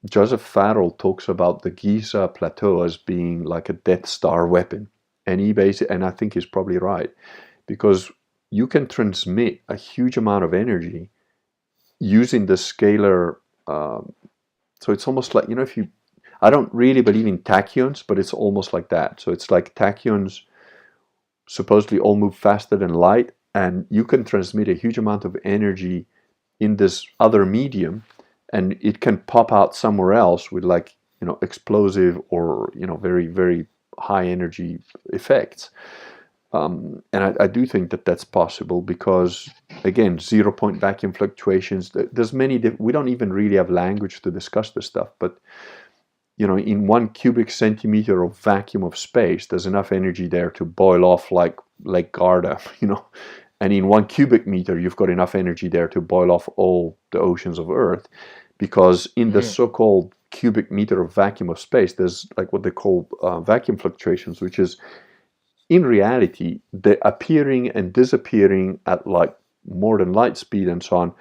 Joseph Farrell talks about the Giza plateau as being like a Death Star weapon. And and I think he's probably right, because you can transmit a huge amount of energy using the scalar. So it's almost like, I don't really believe in tachyons, but it's almost like that. So it's like tachyons supposedly all move faster than light, and you can transmit a huge amount of energy in this other medium, and it can pop out somewhere else with like, explosive or, very, very high energy effects. And I do think that that's possible because, again, 0-point vacuum fluctuations, there's many, we don't even really have language to discuss this stuff, but, in 1 cubic centimeter of vacuum of space, there's enough energy there to boil off like Lake Garda, and in 1 cubic meter, you've got enough energy there to boil off all the oceans of Earth, because in the so-called cubic meter of vacuum of space, there's like what they call vacuum fluctuations, which is in reality the appearing and disappearing at like more than light speed and so on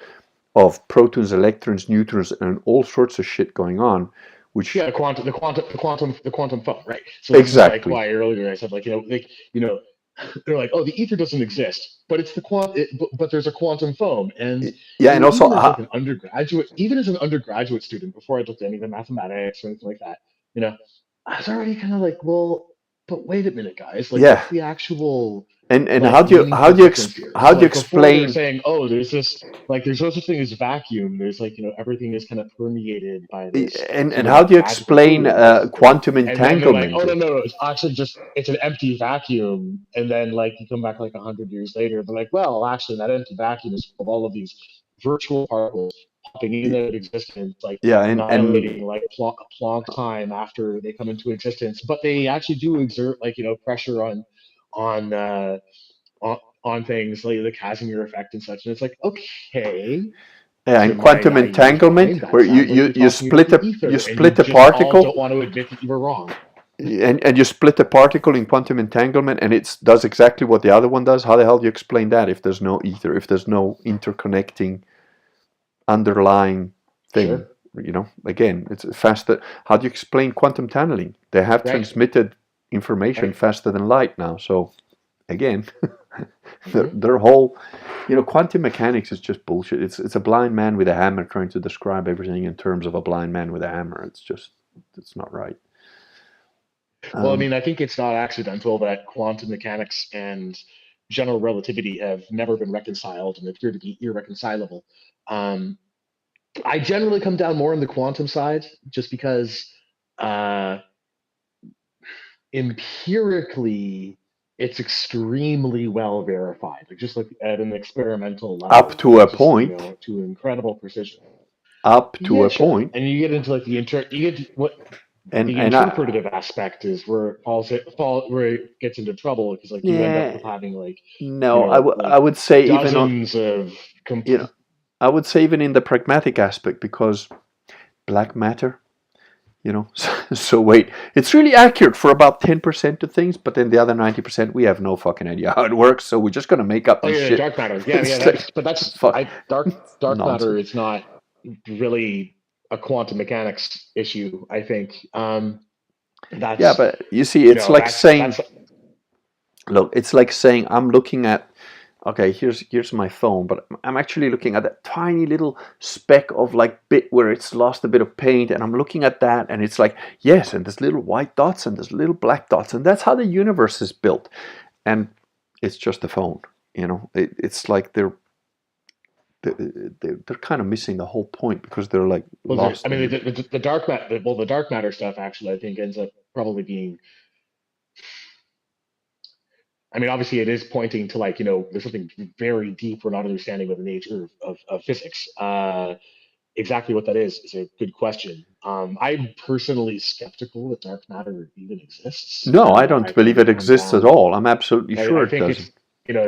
of protons, electrons, neutrons, and all sorts of shit going on. Which the quantum foam, right? So exactly. Like why earlier I said they're like, oh, the ether doesn't exist, but it's but there's a quantum foam, and and also even as like an undergraduate, even as an undergraduate student, before I looked at any of the mathematics or anything like that, I was already kind of like, well, but wait a minute, guys, like what's the actual and like, how do you explain? They're saying, oh, there's this there's no such thing as vacuum. There's like everything is kind of permeated by this. And how do you explain quantum entanglement? And then they're like, oh no, it's actually it's an empty vacuum. And then like you come back like 100 years later, they're like, well, actually that empty vacuum is full of all of these virtual particles popping in and out of existence, like annihilating like Planck time after they come into existence. But they actually do exert like pressure on things like the Casimir effect and such, and it's like, okay. Yeah, and quantum entanglement, where you split a particle. Don't want to admit that you were wrong. And you split a particle in quantum entanglement, and it does exactly what the other one does. How the hell do you explain that if there's no ether, if there's no interconnecting underlying thing? Sure. Again, it's faster. How do you explain quantum tunneling? They have transmitted information faster than light now. So again, their whole, quantum mechanics is just bullshit. It's a blind man with a hammer trying to describe everything in terms of a blind man with a hammer. It's not right. Well, I mean, I think it's not accidental that quantum mechanics and general relativity have never been reconciled and appear to be irreconcilable. I generally come down more on the quantum side just because empirically it's extremely well verified, like just like at an experimental level. Up to a point. To incredible precision. Up to a point. And you get into like the interpretative aspect is where it gets into trouble, because like you end up with having like I would say dozens of I would say even in the pragmatic aspect, because black matter, so wait, it's really accurate for about 10% of things, but then the other 90% we have no fucking idea how it works, so we're just going to make up this shit. Dark matter, dark matter is not really a quantum mechanics issue, I think. Yeah, That's but you see, it's like saying, that's look, it's like saying I'm looking at, okay, here's my phone, but I'm actually looking at that tiny little speck of like bit where it's lost a bit of paint, and I'm looking at that, and it's like, yes, and there's little white dots and there's little black dots, and that's how the universe is built, and it's just a phone, it's like they're kind of missing the whole point because they're like well, lost I mean, in. the dark matter. Well, the dark matter stuff actually, I think, ends up probably being. I mean, obviously, it is pointing to like there's something very deep we're not understanding of the nature of physics. Exactly what that is a good question. I'm personally skeptical that dark matter even exists. No, I I don't believe find it it come exists at down. all. I'm absolutely sure I it think doesn't. it's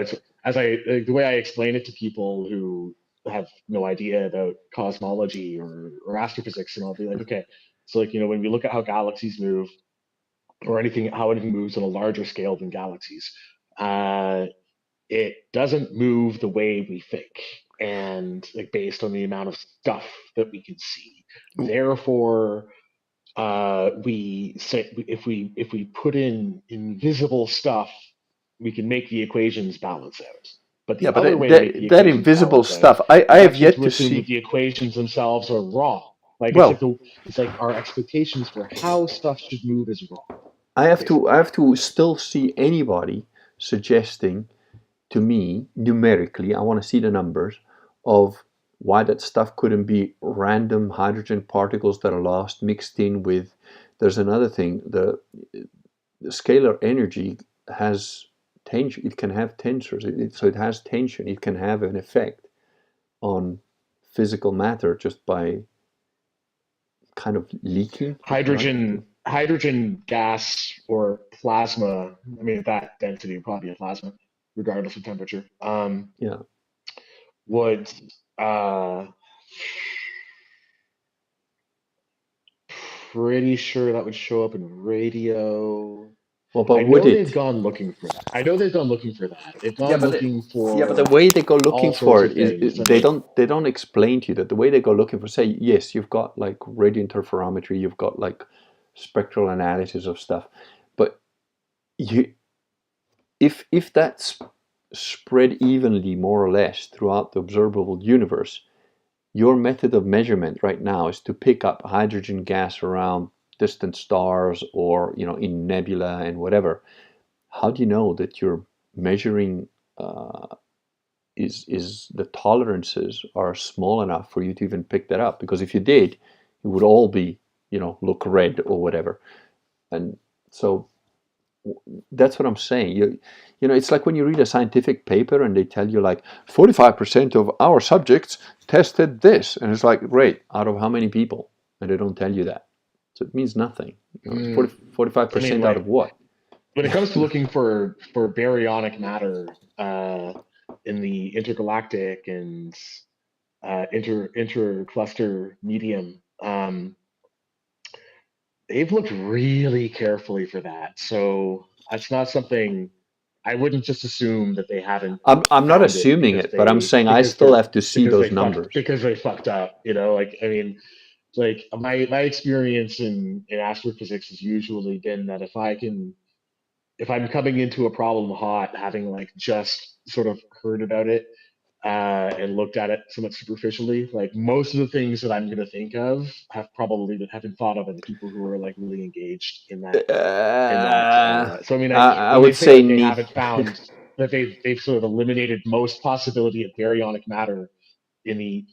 it's as the way I explain it to people who have no idea about cosmology or astrophysics, and I'll be like, okay, so like when we look at how galaxies move or how anything moves on a larger scale than galaxies, uh, it doesn't move the way we think, and like based on the amount of stuff that we can see. Therefore, we say if we put in invisible stuff, we can make the equations balance out. But Yeah, the but other way to make the that equations invisible balance out stuff, I is have actually yet to to assume that see. the equations themselves are wrong. Like Well, it's like our expectations for how stuff should move is wrong, I basically. have to still see anybody suggesting to me numerically. I want to see the numbers of why that stuff couldn't be random hydrogen particles that are lost mixed in with. There's another thing. The scalar energy has tension. It can have tensors. So it has tension. It can have an effect on physical matter just by kind of leaking, if you like. Hydrogen gas or plasma. I mean, at that density would probably be a plasma, regardless of temperature. Yeah. Would uh, pretty sure that would show up in radio. Well, I but would know they've it? gone looking for that. I know they've gone looking for that. They've Yeah, gone but looking yeah, but the for way they go all looking sorts for of it is things, and they don't explain to you that the way they go looking for, say, yes, you've got like radio interferometry, you've got like spectral analysis of stuff, but you if that's spread evenly more or less throughout the observable universe, your method of measurement right now is to pick up hydrogen gas around distant stars or in nebula and whatever. How do you know that you're measuring is the tolerances are small enough for you to even pick that up? Because if you did, it would all be look red or whatever. And so that's what I'm saying. It's like when you read a scientific paper and they tell you like 45% of our subjects tested this, and it's like, great, out of how many people? And they don't tell you that, so it means nothing. It's mm, 40, I mean, 45% out of like what? when it comes to looking for baryonic matter in the intergalactic and intercluster medium, they've looked really carefully for that. So it's not something I wouldn't just assume that they haven't I'm not found it assuming it, but I'm saying I still have to see those numbers. because they fucked up. Like I mean, like my experience in astrophysics has usually been that if I'm coming into a problem hot, having like just sort of heard about it and looked at it somewhat superficially, like most of the things that I'm going to think of have been thought of by the people who are like really engaged in that. Uh, So I mean, I when they would say say like they haven't found that they've sort of eliminated most possibility of baryonic matter in the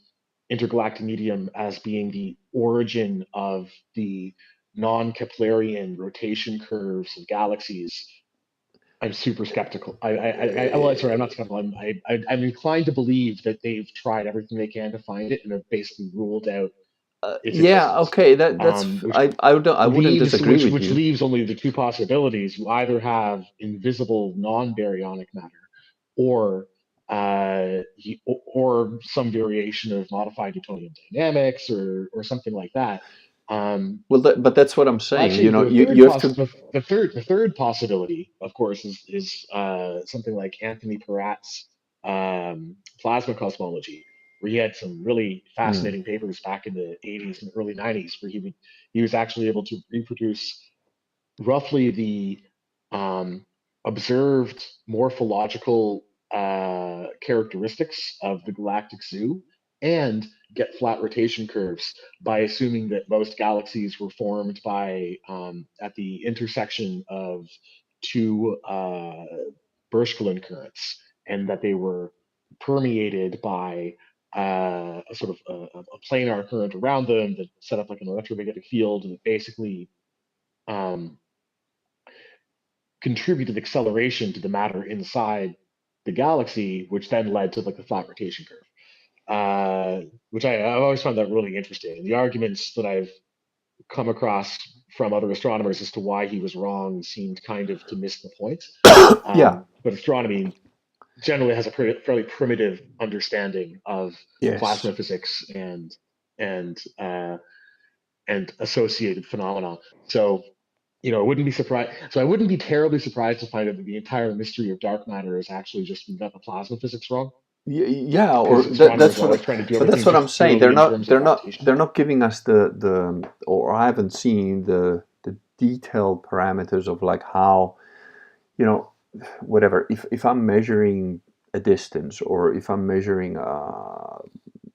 intergalactic medium as being the origin of the non-Keplerian rotation curves of galaxies. I'm super skeptical. Well, sorry, I'm not skeptical. I'm inclined to believe that they've tried everything they can to find it and have basically ruled out its yeah, existence. okay, that's Which I wouldn't disagree with which you. leaves only the two possibilities. You either have invisible non-baryonic matter, or or some variation of modified Newtonian dynamics, or something like that. Um, Well, but that's what I'm saying. Actually, You have to. the third possibility, of course, is something like Anthony Peratt's plasma cosmology, where he had some really fascinating papers back in the 80s and early 90s, where he was actually able to reproduce roughly the observed morphological characteristics of the galactic zoo and get flat rotation curves by assuming that most galaxies were formed by at the intersection of two Bershkalin currents, and that they were permeated by a sort of a planar current around them that set up like an electromagnetic field and basically um, contributed acceleration to the matter inside the galaxy, which then led to like the flat rotation curve. Which I've always found that really interesting. And the arguments that I've come across from other astronomers as to why he was wrong seemed kind of to miss the point. Yeah. But astronomy generally has a fairly primitive understanding of Yes. plasma physics and associated phenomena. So, I wouldn't be surprised. So I wouldn't be terribly surprised to find out that the entire mystery of dark matter is actually just we got the plasma physics wrong. Yeah, or Because that's astronomers are always what. trying to do But that's everything what I'm just saying. purely in terms of gravitation. They're not giving us the or I haven't seen the detailed parameters of like how, whatever. If I'm measuring a distance or if I'm measuring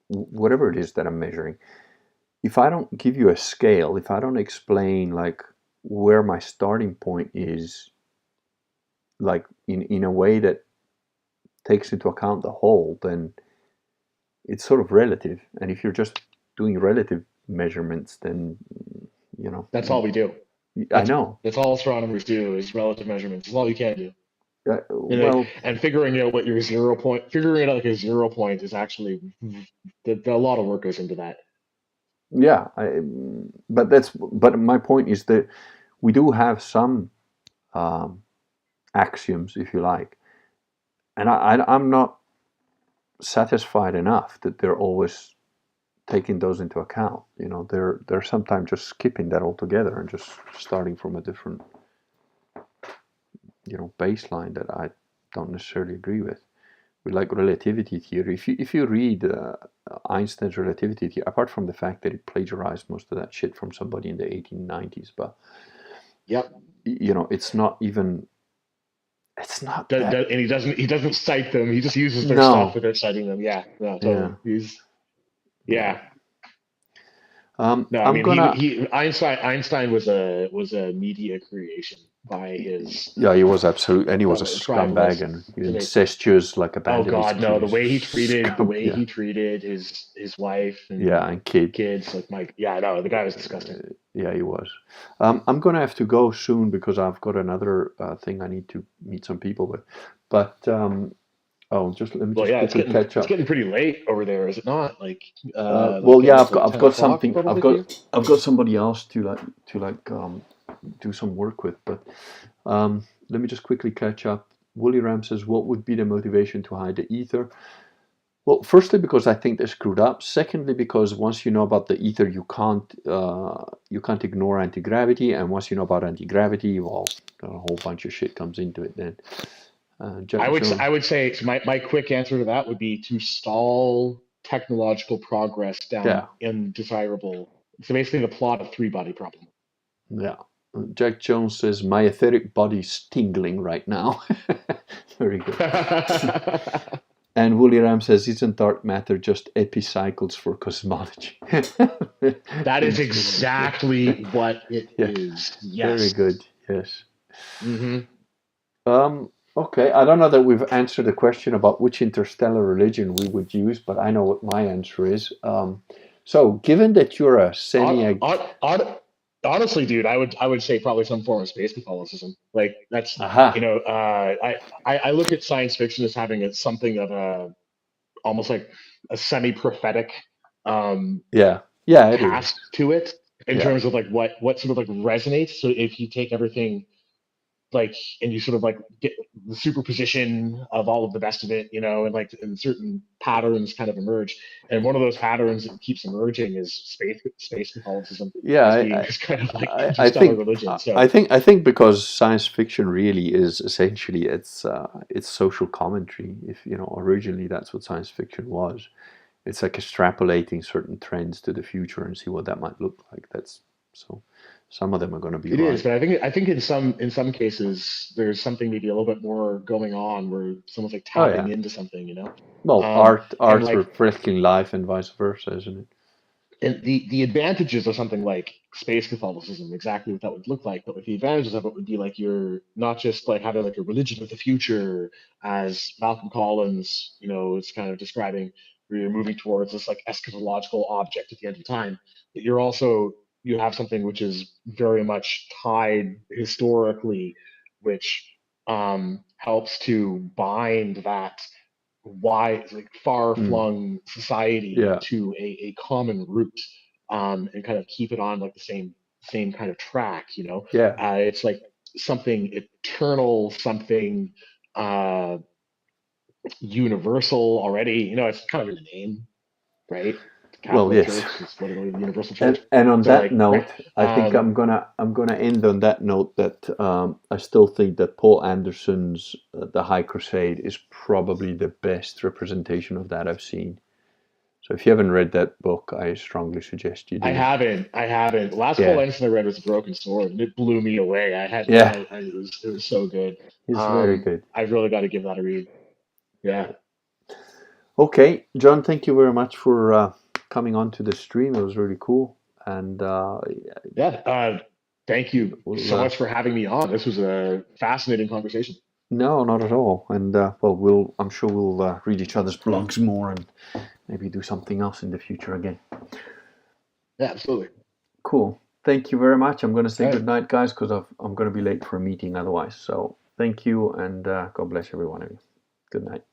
whatever it is that I'm measuring, if I don't give you a scale, if I don't explain like where my starting point is, like in a way that takes into account the whole, then it's sort of relative. And if you're just doing relative measurements, then That's all we do. I know. That's all astronomers do is relative measurements. That's all you can do. Well, And figuring out what your figuring out like a 0 point is actually a lot of work goes into that. yeah. But my point is that we do have some axioms, if you like, and I'm not satisfied enough that they're always taking those into account. They're sometimes just skipping that altogether and just starting from a different baseline that I don't necessarily agree with. With like relativity theory, if you read Einstein's relativity theory, apart from the fact that he plagiarized most of that shit from somebody in the 1890s, but yep, it's not even. It's not. And he doesn't cite them. He just uses their stuff without citing them. Yeah, no, totally. Yeah. No, I mean Einstein was a media creation by his. Yeah, he was absolutely, and he was a scumbag and incestuous, like a bandit. Oh God, no! The way he treated his wife and kids, like Mike. Yeah, no, the guy was disgusting. Yeah, he was. I'm gonna have to go soon because I've got another thing I need to meet some people with. But just let me quickly catch up. It's getting pretty late over there, is it not? Like, I've got something. I've got somebody else to do some work with. But let me just quickly catch up. Wooly Ram says, "What would be the motivation to hide the ether?" Well, firstly, because I think they're screwed up. Secondly, because once you know about the ether, you can't ignore anti-gravity, and once you know about anti-gravity, well, a whole bunch of shit comes into it then. I would say so my quick answer to that would be to stall technological progress down undesirable. So basically, the plot of Three-Body Problem. Yeah. Jack Jones says, "My etheric body's tingling right now." Very good. And Wooly Ram says, "Isn't dark matter just epicycles for cosmology?" That is exactly what it is. Yes. Very good. Yes. Mm-hmm. Okay, I don't know that we've answered the question about which interstellar religion we would use, but I know what my answer is. So, given that you're a honestly, dude, I would say probably some form of space Catholicism. Like that's I look at science fiction as having something of a almost like a semi-prophetic past to it in terms of like what sort of like resonates. So if you take everything like and you sort of like get the superposition of all of the best of it, and certain patterns kind of emerge, and one of those patterns that keeps emerging is space Catholicism. I think religion. So I think because science fiction really is essentially it's social commentary. If originally that's what science fiction was, it's like extrapolating certain trends to the future and see what that might look like. That's so. Some of them are going to be It is, right. but I think in some cases there's something maybe a little bit more going on where someone's like Oh tapping yeah. into something, you know. Well, Um, and art's like reflecting life and vice versa, isn't it? and the advantages of something like space Catholicism, exactly what that would look like, but like the advantages of it would be like you're not just like having like a religion of the future, as Malcolm Collins, you know, is kind of describing, where you're moving towards this like eschatological object at the end of time, but you're also you have something which is very much tied historically, which helps to bind that wide, like Mm. far-flung society Yeah, to a common root, and kind of keep it on like the same kind of track. You know, yeah. it's like something eternal, something uh, universal already. You know, it's kind of in the name, right? The Well, Catholic yes. Church is literally the universal church. And on So that like, right? note, I think I'm gonna end on that note that I still think that Paul Anderson's The High Crusade is probably the best representation of that I've seen. So if you haven't read that book, I strongly suggest you I do. haven't. I haven't. The last Paul Yeah, Anderson I read was A Broken Sword, and it blew me away. I had, yeah, it was so good. it's very good. I really got to give that a read. Yeah. Okay, John, thank you very much for coming on to the stream. It was really cool, and Yeah. Thank you we'll so much for having me on. This was a fascinating conversation. no, not at all. And well, I'm sure we'll read each other's blogs more and maybe do something else in the future again. Yeah, absolutely. Cool. Thank you very much. I'm going to say All good right. night, guys, because I'm going to be late for a meeting otherwise. So thank you, and God bless every one of you. Good night.